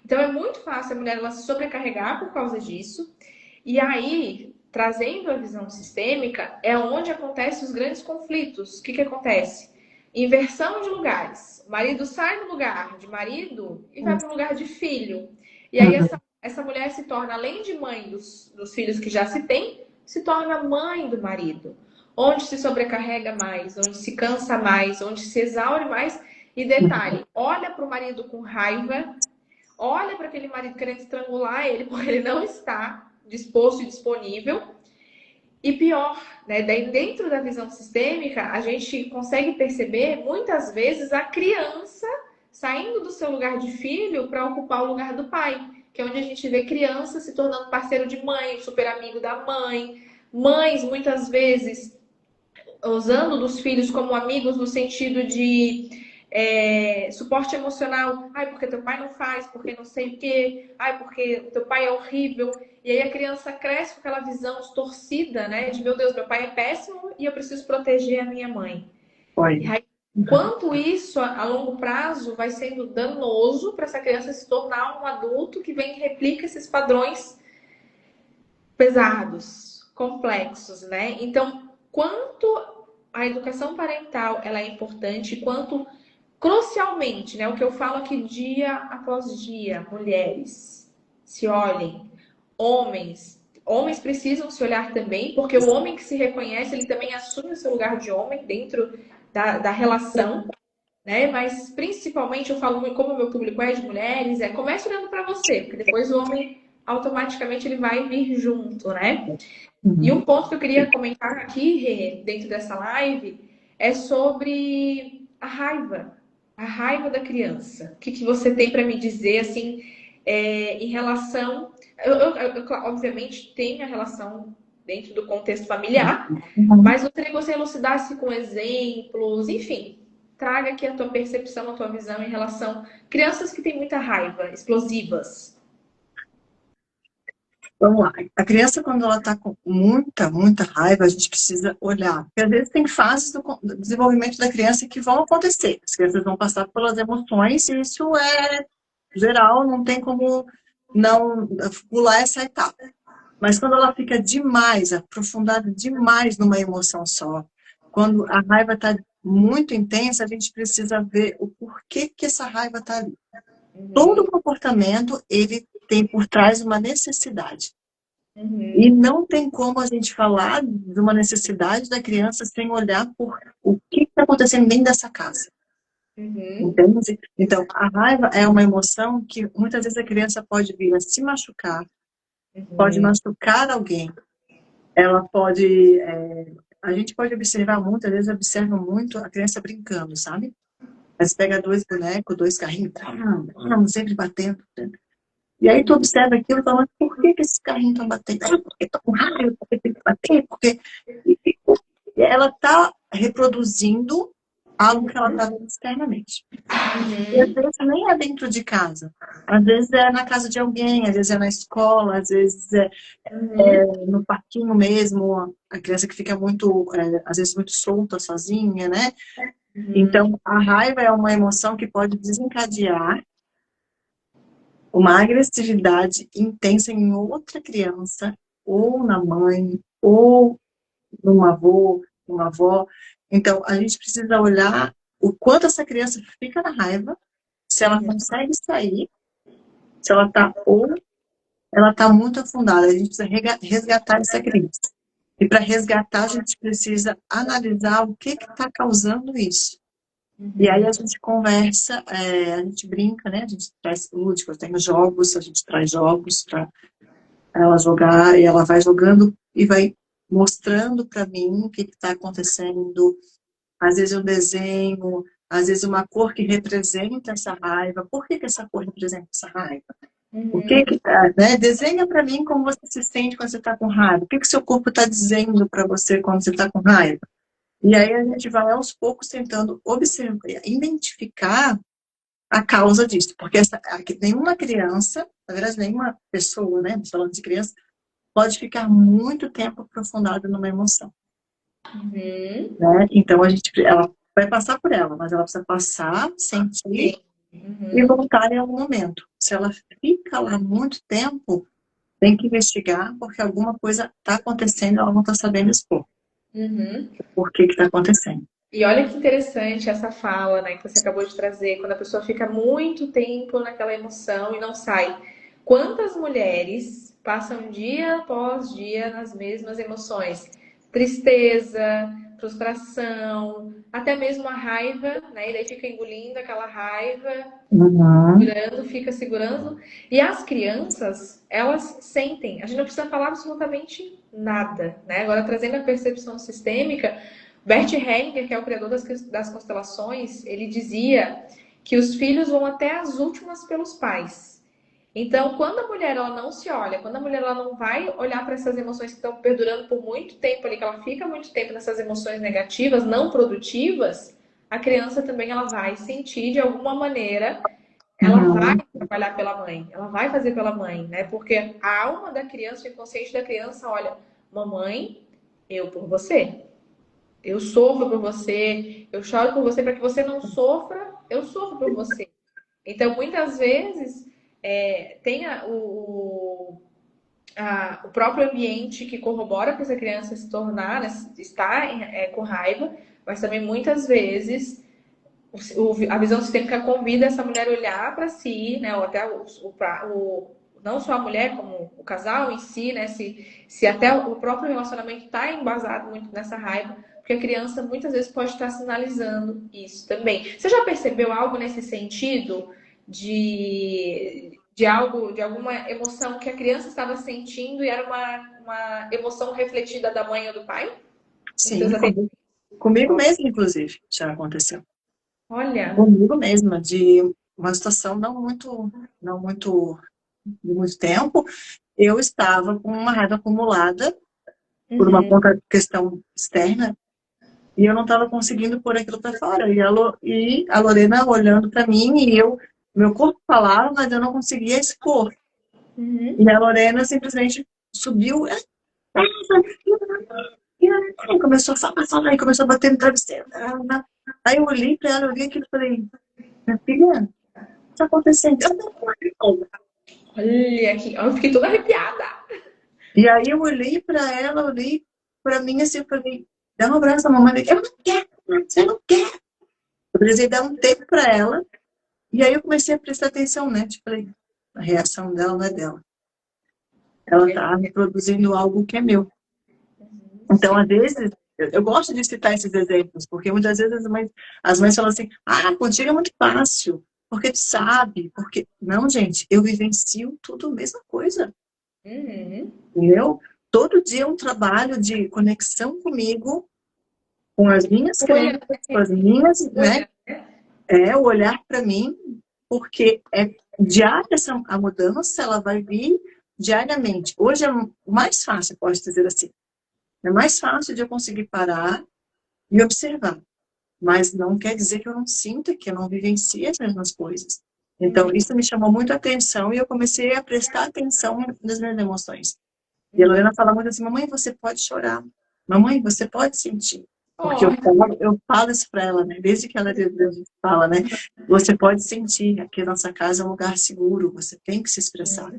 Então é muito fácil a mulher ela se sobrecarregar por causa disso. E aí, trazendo a visão sistêmica, é onde acontecem os grandes conflitos. O que acontece? Inversão de lugares. O marido sai do lugar de marido e vai para o lugar de filho. E aí essa mulher se torna, além de mãe dos filhos que já se tem, se torna mãe do marido. Onde se sobrecarrega mais, onde se cansa mais, onde se exaure mais. E detalhe, olha para o marido com raiva, olha para aquele marido querendo estrangular ele, porque ele não está disposto e disponível. E pior, né? Daí dentro da visão sistêmica, a gente consegue perceber muitas vezes a criança saindo do seu lugar de filho para ocupar o lugar do pai, que é onde a gente vê criança se tornando parceiro de mãe, super amigo da mãe, mães muitas vezes usando dos filhos como amigos no sentido de suporte emocional. Ai, porque teu pai não faz, porque não sei o quê. Ai, porque teu pai é horrível. E aí a criança cresce com aquela visão distorcida, né? De, meu Deus, meu pai é péssimo e eu preciso proteger a minha mãe. E Foi. aí, quanto isso, a longo prazo, vai sendo danoso para essa criança se tornar um adulto que vem e replica esses padrões pesados, complexos, né? Então, quanto a educação parental ela é importante, quanto crucialmente, né? O que eu falo aqui dia após dia, mulheres, se olhem, homens precisam se olhar também, porque o homem que se reconhece, ele também assume o seu lugar de homem dentro da relação, né? Mas principalmente eu falo, como o meu público é de mulheres, comece olhando para você, porque depois o homem automaticamente ele vai vir junto, né? E Uhum. um ponto que eu queria comentar aqui, Rê, dentro dessa live, é sobre a raiva da criança. O que, que você tem para me dizer, assim, em relação... obviamente, tem a relação dentro do contexto familiar, Uhum. mas eu gostaria que você elucidasse com exemplos, enfim, traga aqui a tua percepção, a tua visão em relação a crianças que têm muita raiva, explosivas. Vamos lá. A criança, quando ela está com muita raiva, a gente precisa olhar. Porque às vezes tem fases do desenvolvimento da criança que vão acontecer. As crianças vão passar pelas emoções e isso é geral, não tem como não pular essa etapa. Mas quando ela fica demais, aprofundada demais numa emoção só, quando a raiva está muito intensa, a gente precisa ver o porquê que essa raiva está ali. Todo Uhum, comportamento, ele tem por trás uma necessidade. E uhum, não tem como a gente falar de uma necessidade da criança sem olhar por o que está acontecendo dentro dessa casa. uhum, Entende? Então, a raiva é uma emoção que muitas vezes a criança pode vir a se machucar, pode uhum, machucar alguém, ela pode. A gente pode observar muitas vezes, observa muito a criança brincando, sabe? Mas pega dois bonecos, dois carrinhos, sempre batendo. E aí tu observa aquilo e fala, mas por que esses carrinhos estão batendo? Porque estão com raiva, porque tem que bater, porque... E ela está reproduzindo algo que ela está vendo externamente. E às uhum, vezes nem é dentro de casa. Às vezes é na casa de alguém, às vezes é na escola, às vezes é uhum, no parquinho mesmo, a criança que fica muito, às vezes muito solta, sozinha, né? uhum, Então, a raiva é uma emoção que pode desencadear uma agressividade intensa em outra criança, ou na mãe, ou num avô, numa avó. Então, a gente precisa olhar o quanto essa criança fica na raiva, se ela uhum, consegue sair, se ela está ou ela está muito afundada. A gente precisa resgatar essa criança. E para resgatar, a gente precisa analisar o que está causando isso. E aí uhum, a gente conversa, a gente brinca, né? A gente traz lúdicos, tem jogos, a gente traz jogos para ela jogar, e ela vai jogando e vai mostrando para mim o que está acontecendo. Às vezes um desenho, às vezes uma cor que representa essa raiva. Por que essa cor representa essa raiva? O que uhum, que tá, né? Desenha para mim como você se sente quando você está com raiva. O que que seu corpo está dizendo para você quando você está com raiva? E aí a gente vai aos poucos tentando observar, identificar a causa disso, porque nenhuma criança, na verdade nenhuma pessoa, né, falando de criança, pode ficar muito tempo aprofundada numa emoção, uhum, né? Então ela vai passar por ela, mas ela precisa passar, sentir e uhum, voltar em algum momento. Se ela fica lá muito tempo, tem que investigar, porque alguma coisa está acontecendo, e ela não está sabendo expor. uhum. Por que está acontecendo? E olha que interessante essa fala, né, que você acabou de trazer, quando a pessoa fica muito tempo naquela emoção e não sai. Quantas mulheres passam dia após dia nas mesmas emoções? Tristeza, frustração, até mesmo a raiva, né? E daí fica engolindo aquela raiva, Uhum. segurando, fica segurando. E as crianças, elas sentem. A gente não precisa falar absolutamente nada, né? Agora, trazendo a percepção sistêmica, Bert Hellinger, que é o criador das constelações, ele dizia que os filhos vão até as últimas pelos pais. Então, quando a mulher ela não se olha, quando a mulher ela não vai olhar para essas emoções que estão perdurando por muito tempo ali, que ela fica muito tempo nessas emoções negativas, não produtivas, a criança também ela vai sentir de alguma maneira, ela vai Uhum. trabalhar pela mãe, ela vai fazer pela mãe, né? Porque a alma da criança, o inconsciente da criança, olha, mamãe, eu por você. Eu sofro por você, eu choro por você para que você não sofra, eu sofro por você. Então, muitas vezes, tem o próprio ambiente que corrobora para essa criança se tornar, né, estar com raiva, mas também muitas vezes a visão sistêmica convida essa mulher a olhar para si, né, ou até não só a mulher, como o casal em si, né, se até o próprio relacionamento está embasado muito nessa raiva, porque a criança muitas vezes pode estar sinalizando isso também. Você já percebeu algo nesse sentido de algo, de alguma emoção que a criança estava sentindo e era uma emoção refletida da mãe ou do pai? Nos teus Sim, atendimentos? comigo mesmo, inclusive, já aconteceu. Olha. Comigo mesma, de uma situação não muito, de muito tempo, eu estava com uma raiva acumulada por uma Uhum. conta questão externa e eu não estava conseguindo pôr aquilo para fora. E a Lorena olhando para mim e meu corpo falava, mas eu não conseguia expor. Uhum. E a Lorena simplesmente subiu e começou a falar, e começou a bater no travesseiro. Aí eu olhei para ela, eu vi aquilo e falei, minha filha, o que está acontecendo? Olha aqui, eu fiquei toda arrepiada. E aí eu olhei para ela, olhei para mim assim, eu falei, dá um abraço à mamãe. Eu não quero, você não quer. Eu precisei dar um tempo para ela. E aí eu comecei a prestar atenção, né? Tipo, falei, a reação dela não é dela. Ela está reproduzindo algo que é meu. Então, às vezes, eu gosto de citar esses exemplos, porque muitas vezes as mães falam assim, ah, contigo é muito fácil, porque tu sabe, porque... Não, gente, eu vivencio tudo a mesma coisa, Uhum. entendeu? Todo dia é um trabalho de conexão comigo, com as minhas Olha, crenças, com as minhas, né? olha, né? O olhar para mim, porque é diária a mudança, ela vai vir diariamente. Hoje é mais fácil, posso dizer assim. É mais fácil de eu conseguir parar e observar. Mas não quer dizer que eu não sinta, que eu não vivencie as mesmas coisas. Então, isso me chamou muito a atenção e eu comecei a prestar atenção nas minhas emoções. E a Lorena fala muito assim, mamãe, você pode chorar. Mamãe, você pode sentir. Porque Oh, eu falo isso para ela, né? Desde que ela fala, né? Você pode sentir, aqui a nossa casa é um lugar seguro, você tem que se expressar.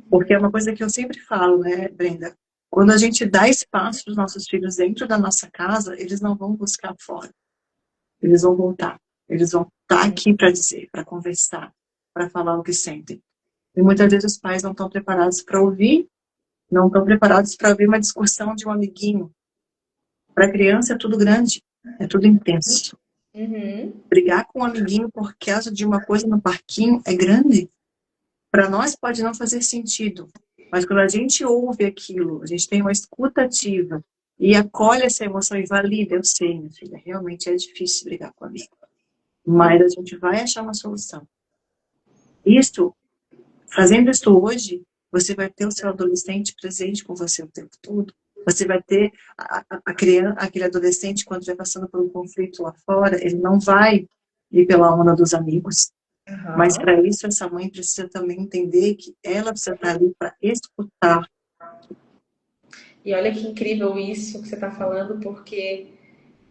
Porque é uma coisa que eu sempre falo, né, Brenda? Quando a gente dá espaço para os nossos filhos dentro da nossa casa, eles não vão buscar fora. Eles vão voltar. Eles vão estar aqui para dizer, para conversar, para falar o que sentem. E muitas vezes os pais não estão preparados para ouvir, não estão preparados para ouvir uma discussão de um amiguinho. Para a criança é tudo grande, é tudo intenso. uhum. Brigar com um amiguinho por causa de uma coisa no parquinho é grande. Para nós pode não fazer sentido, mas quando a gente ouve aquilo, a gente tem uma escuta ativa e acolhe essa emoção e valida, eu sei, minha filha, realmente é difícil brigar com amigo, mas a gente vai achar uma solução. Isso, fazendo isso hoje, você vai ter o seu adolescente presente com você o tempo todo. Você vai ter a criança, aquele adolescente, quando estiver passando por um conflito lá fora, ele não vai ir pela onda dos amigos. Mas Uhum. para isso, essa mãe precisa também entender que ela precisa estar ali para escutar. E olha que incrível isso que você está falando, porque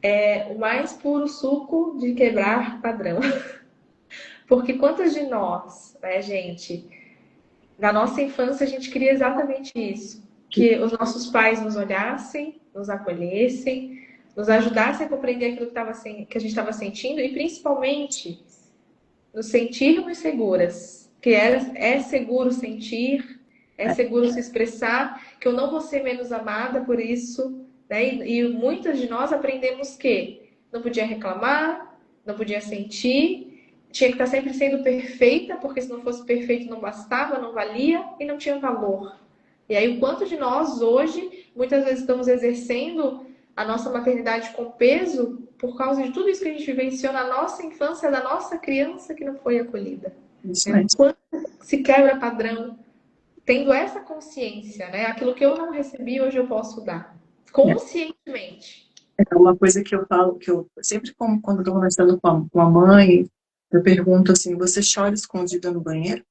é o mais puro suco de quebrar padrão. Porque quantas de nós, né, gente, na nossa infância a gente queria exatamente isso, que os nossos pais nos olhassem, nos acolhessem, nos ajudassem a compreender aquilo que a gente estava sentindo e principalmente nos sentirmos seguras, que é seguro sentir, é seguro se expressar, que eu não vou ser menos amada por isso, né? E muitas de nós aprendemos que não podia reclamar, não podia sentir, tinha que estar sempre sendo perfeita, porque se não fosse perfeito não bastava, não valia e não tinha valor. E aí o quanto de nós hoje, muitas vezes estamos exercendo a nossa maternidade com peso por causa de tudo isso que a gente vivenciou na nossa infância, da nossa criança que não foi acolhida. Isso mesmo. Quando se quebra padrão, tendo essa consciência, né? Aquilo que eu não recebi, hoje eu posso dar. Conscientemente. É uma coisa que eu falo, que eu sempre quando estou conversando com a mãe, eu pergunto assim, você chora escondida no banheiro?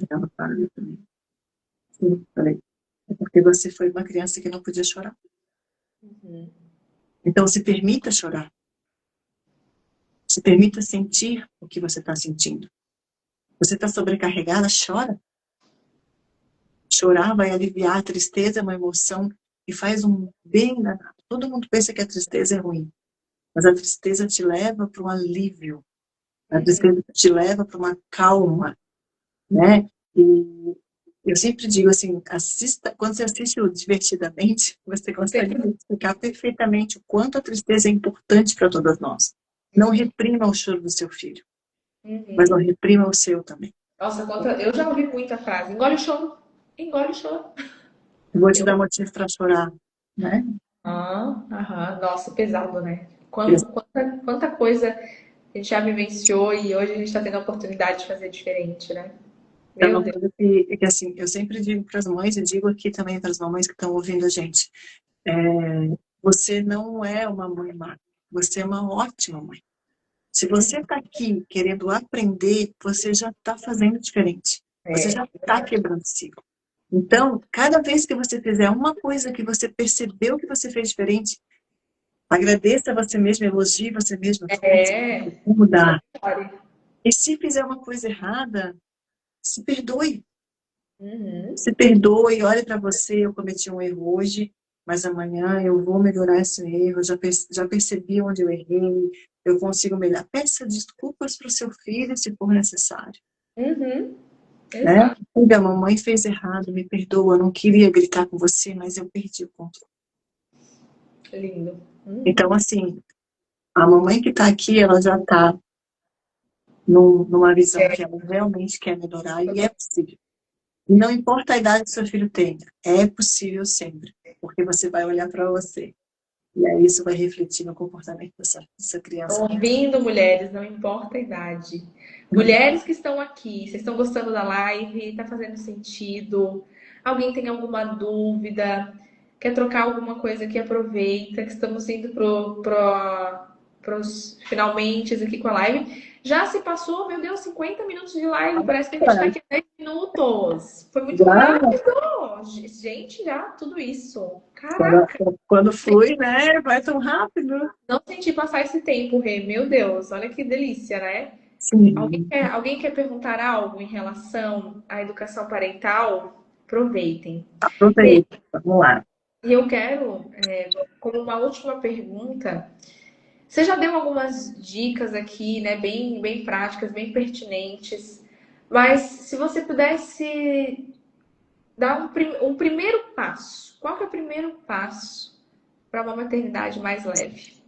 Ela fala, eu também. Sim, falei, é porque você foi uma criança que não podia chorar. Uhum. Então se permita chorar. Se permita sentir o que você está sentindo. Você está sobrecarregada, chora. Chorar vai aliviar a tristeza, é uma emoção que faz um bem danado. Todo mundo pensa que a tristeza é ruim, mas a tristeza te leva para um alívio. A tristeza te leva para uma calma, né? E eu sempre digo assim, assista, quando você assiste o Divertidamente, você consegue explicar perfeitamente o quanto a tristeza é importante para todas nós. Não reprima o choro do seu filho, mas não reprima o seu também. Nossa, eu já ouvi muita frase. Engole o choro. Engole o choro. Eu vou te dar motivo para chorar, né? Nossa, pesado, né? Quanta coisa a gente já vivenciou e hoje a gente está tendo a oportunidade de fazer diferente, né? É Meu uma Deus. coisa que assim, eu sempre digo para as mães, e digo aqui também para as mamães que estão ouvindo a gente, é, você não é uma mãe má, você é uma ótima mãe. Se você está aqui querendo aprender, você já está fazendo diferente. Você já está quebrando ciclo. Então, cada vez que você fizer uma coisa que você percebeu que você fez diferente, agradeça a você mesmo, elogie você mesmo, vou mudar. E se fizer uma coisa errada, se perdoe. Se perdoe, olhe para você, eu cometi um erro hoje, mas amanhã eu vou melhorar esse erro, já percebi onde eu errei, eu consigo melhorar. Peça desculpas para o seu filho se for necessário. Né? Exato. Diga, a mamãe fez errado, me perdoa, eu não queria gritar com você, mas eu perdi o controle. Lindo. Então, assim, a mamãe que está aqui, ela já está numa visão que ela realmente quer melhorar e é possível. E não importa a idade que seu filho tenha, é possível sempre, porque você vai olhar para você. E aí isso vai refletir no comportamento dessa criança. Ouvindo mulheres, não importa a idade. Mulheres que estão aqui, vocês estão gostando da live? Está fazendo sentido? Alguém tem alguma dúvida? Quer trocar alguma coisa aqui? Aproveita que estamos indo pros finalmente aqui com a live. Já se passou, meu Deus, 50 minutos de live. Parece que a gente está aqui 10 minutos. Foi muito rápido. Gente, já tudo isso. Caraca. Quando flui, né? Vai tão rápido. Não senti passar esse tempo, Rê. Meu Deus, olha que delícia, né? Sim. Alguém quer perguntar algo em relação à educação parental? Aproveitem. Aproveita, vamos lá. E eu quero, como uma última pergunta, você já deu algumas dicas aqui, né? Bem práticas, bem pertinentes. Mas se você pudesse dar um primeiro passo, qual que é o primeiro passo para uma maternidade mais leve?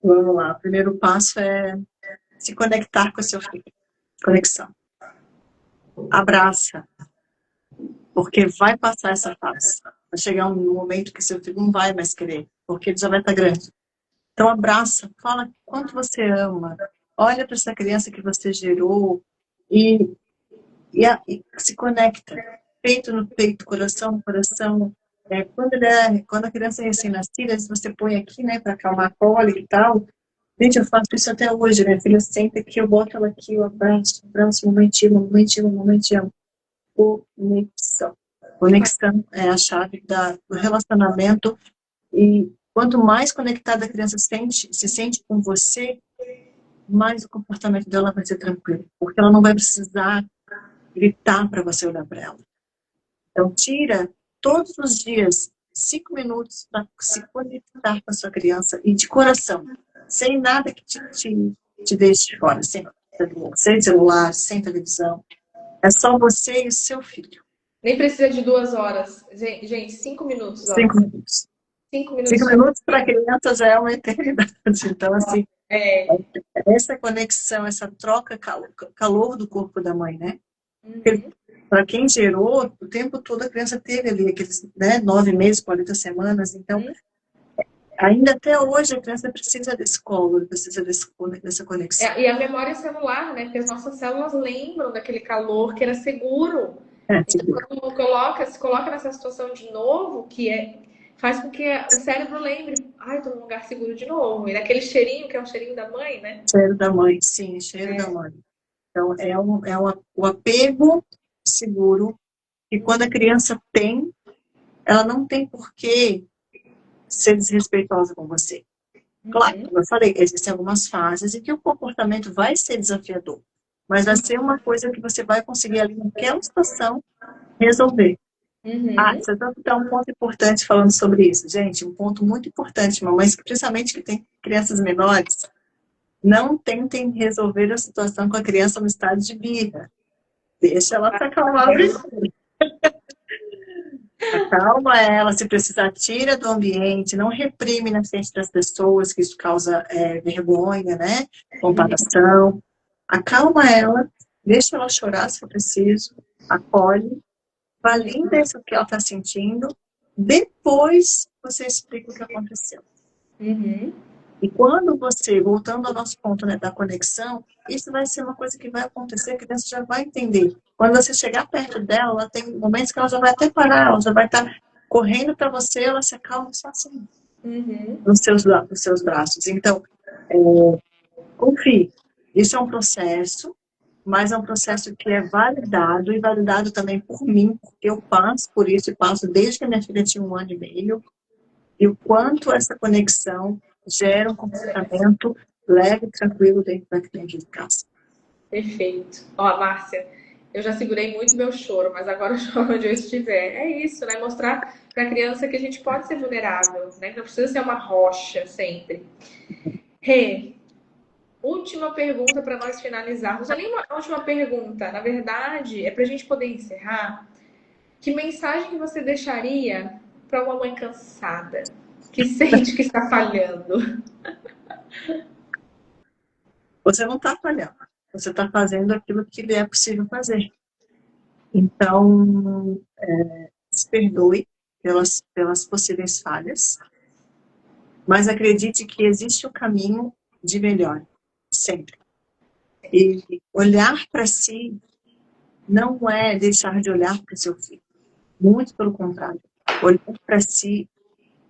Vamos lá. O primeiro passo é se conectar com o seu filho. Conexão. Abraça. Porque vai passar essa fase. Vai chegar um momento que seu filho não vai mais querer, porque ele já vai estar grande. Então abraça, fala quanto você ama. Olha para essa criança que você gerou e se conecta. Peito no peito, coração no coração. Quando a criança é recém-nascida, você põe aqui, né, para acalmar a cólica e tal. Gente, eu faço isso até hoje, minha filha senta aqui, eu boto ela aqui, eu abraço, mamãe te ama, mamãe te ama, mamãe te ama. Conexão. Conexão é a chave do relacionamento e quanto mais conectada a criança se sente com você, mais o comportamento dela vai ser tranquilo, porque ela não vai precisar gritar para você olhar para ela. Então, tira todos os dias 5 minutos para se conectar com a sua criança e de coração, sem nada que te deixe fora, sem celular, sem televisão. É só você e o seu filho. Nem precisa de 2 horas. Gente, 5 minutos. Ó. 5 minutos. 5 minutos. 5 minutos para a criança já é uma eternidade. Então, assim, essa conexão, essa troca, calor do corpo da mãe, né? Para quem gerou, o tempo todo a criança teve ali aqueles 9 meses, 40 semanas. Então, Ainda até hoje a criança precisa desse colo, precisa dessa conexão. E a memória celular, né? Porque as nossas células lembram daquele calor que era seguro. É, Então, quando se coloca nessa situação de novo, faz com que o cérebro lembre, ai, tô num lugar seguro de novo. E daquele cheirinho, que é o cheirinho da mãe, né? cheiro da mãe, sim, cheiro da mãe. Então, o apego seguro, que quando a criança tem, ela não tem por que ser desrespeitosa com você. Claro, como eu falei, existem algumas fases em que o comportamento vai ser desafiador, mas vai ser uma coisa que você vai conseguir ali naquela situação resolver. Ah, Uhum. você está um ponto importante falando sobre isso, gente, um ponto muito importante, mamães, principalmente que tem crianças menores, não tentem resolver a situação com a criança no estado de birra. Deixa ela se acalmar primeiro. Acalma ela, se precisar, tira do ambiente, não reprime na frente das pessoas, que isso causa vergonha, né? Comparação. Acalma ela, deixa ela chorar se for preciso, acolhe, valida isso que ela está sentindo, depois você explica o que aconteceu. Uhum. E quando você, voltando ao nosso ponto, né, da conexão, isso vai ser uma coisa que vai acontecer, que a criança já vai entender. Quando você chegar perto dela, ela tem momentos que ela já vai até parar, ela já vai estar correndo para você, ela se acalma só assim, Uhum. nos seus braços. Então, confie. Isso é um processo, mas é um processo que é validado, e validado também por mim, porque eu passo por isso, e passo desde que a minha filha tinha 1 ano e meio, e o quanto essa conexão gera um comportamento leve e tranquilo dentro de casa. Perfeito. Ó, Márcia, eu já segurei muito meu choro, mas agora eu choro onde eu estiver. É isso, né? Mostrar para a criança que a gente pode ser vulnerável, né? Que não precisa ser uma rocha sempre. Rê, última pergunta para nós finalizarmos. Não é nem uma última pergunta, na verdade, é para a gente poder encerrar. Que mensagem que você deixaria para uma mãe cansada, que sente que está falhando? Você não está falhando, você está fazendo aquilo que lhe é possível fazer. Então, se perdoe pelas possíveis falhas, mas acredite que existe um caminho de melhor, sempre. E olhar para si não é deixar de olhar para o seu filho. Muito pelo contrário. Olhar para si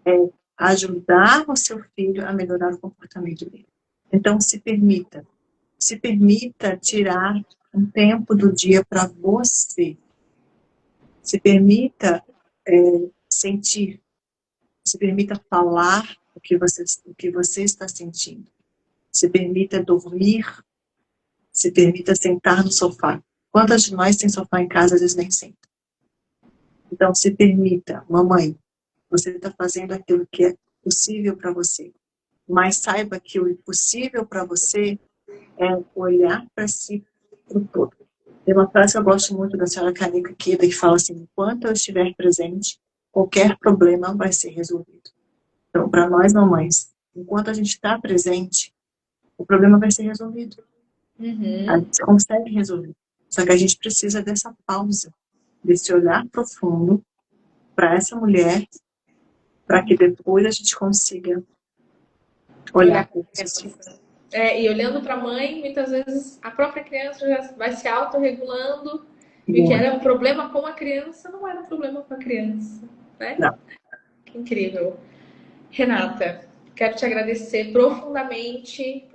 é ajudar o seu filho a melhorar o comportamento dele. Então, se permita tirar um tempo do dia para você. Se permita sentir, se permita falar o que você está sentindo. Se permita dormir, se permita sentar no sofá. Quantas de nós tem sofá em casa, às vezes nem senta. Então, se permita, mamãe, você está fazendo aquilo que é possível para você. Mas saiba que o impossível para você é olhar para si para o todo. Tem uma frase que eu gosto muito da senhora Kanika Kida, que fala assim: enquanto eu estiver presente, qualquer problema vai ser resolvido. Então, para nós mamães, enquanto a gente está presente, o problema vai ser resolvido. A Uhum. gente consegue resolver. Só que a gente precisa dessa pausa, desse olhar profundo para essa mulher, para que depois a gente consiga olhar Olhar para para a os filhos. criança. E olhando para a mãe, muitas vezes a própria criança já vai se autorregulando e o que era um problema com a criança não era um problema com a criança, né? Não, Que incrível. Renata, quero te agradecer profundamente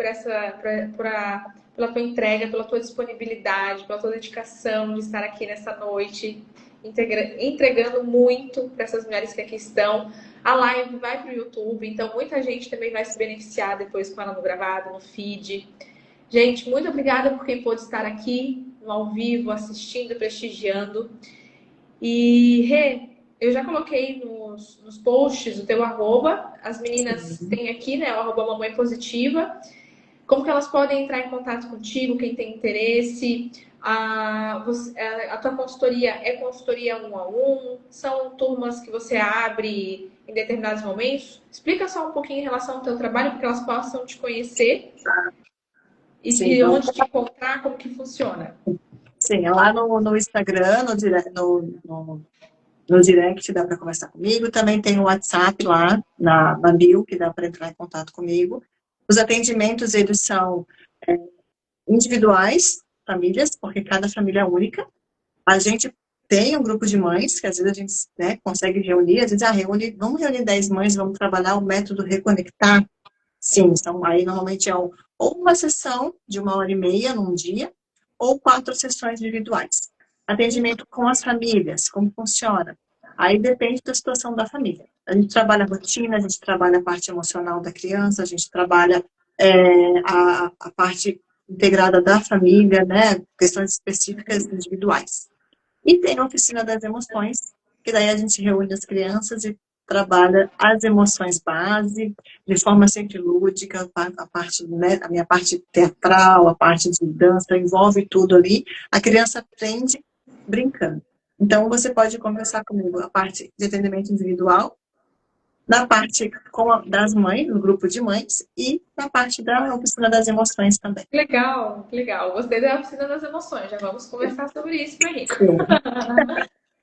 pela tua entrega, pela tua disponibilidade, pela tua dedicação de estar aqui nessa noite, entregando muito para essas mulheres que aqui estão. A live vai para o YouTube, então muita gente também vai se beneficiar depois com ela no gravado, no feed. Gente, muito obrigada por quem pôde estar aqui no ao vivo, assistindo, prestigiando. E, Rê, eu já coloquei nos posts o teu arroba. As meninas sim. têm aqui, né? O arroba Mamãe Positiva. Como que elas podem entrar em contato contigo, quem tem interesse? A tua consultoria é consultoria 1 a 1? São turmas que você abre em determinados momentos? Explica só um pouquinho em relação ao teu trabalho, para que elas possam te conhecer Sim, e onde te encontrar, como que funciona. sim, é lá no Instagram, no direct, dá para conversar comigo. Também tem o WhatsApp lá na bio, que dá para entrar em contato comigo. Os atendimentos, eles são individuais, famílias, porque cada família é única. A gente tem um grupo de mães, que às vezes a gente, né, consegue reunir, às vezes, vamos reunir 10 mães, vamos trabalhar o método Reconectar. Sim, então aí normalmente é ou uma sessão de 1h30 num dia, ou 4 sessões individuais. Atendimento com as famílias, como funciona? Aí depende da situação da família. A gente trabalha a rotina, a gente trabalha a parte emocional da criança, a gente trabalha a parte integrada da família, né? Questões específicas individuais. E tem a oficina das emoções, que daí a gente reúne as crianças e trabalha as emoções base, de forma sempre lúdica, a parte, né, a minha parte teatral, a parte de dança, envolve tudo ali. A criança aprende brincando. Então, você pode conversar comigo a parte de atendimento individual, na parte das mães, no grupo de mães, e na parte da oficina das emoções também. Legal, legal. Gostei da oficina das emoções. Já vamos conversar sobre isso aí. Sim.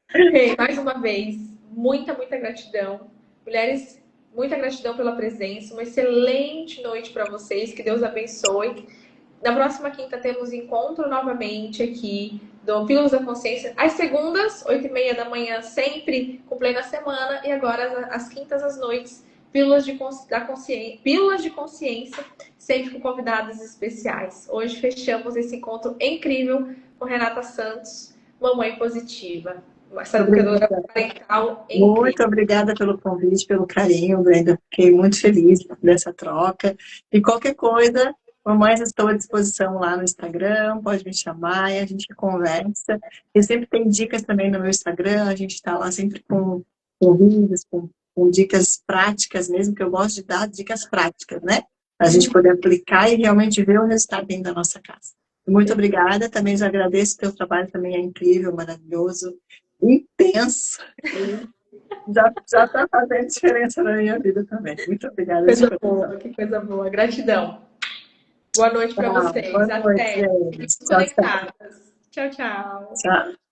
Rei, mais uma vez, muita, muita gratidão. Mulheres, muita gratidão pela presença. Uma excelente noite para vocês. Que Deus abençoe. Na próxima quinta temos encontro novamente aqui do Pílulas da Consciência. Às segundas, 8h30 da manhã, sempre com plena semana. E agora, às quintas, às noites, Pílulas de Consciência, sempre com convidados especiais. Hoje fechamos esse encontro incrível com Renata Santos, Mamãe Positiva. Essa educadora parental incrível. Muito obrigada pelo convite, pelo carinho, Brenda. Fiquei muito feliz dessa troca. E qualquer coisa, mamães, estou à disposição lá no Instagram, pode me chamar e a gente conversa. E sempre tem dicas também no meu Instagram, a gente está lá sempre com vídeos, com dicas práticas mesmo, que eu gosto de dar dicas práticas, né? Para a gente poder aplicar e realmente ver o resultado dentro da nossa casa. Muito obrigada, também já agradeço, o teu trabalho também é incrível, maravilhoso, intenso. Já está fazendo diferença na minha vida também. Muito obrigada. Coisa boa, que coisa boa. Gratidão. Boa noite para vocês. Boa noite, Até. gente. Fiquem conectadas. Tchau, tchau. Tchau.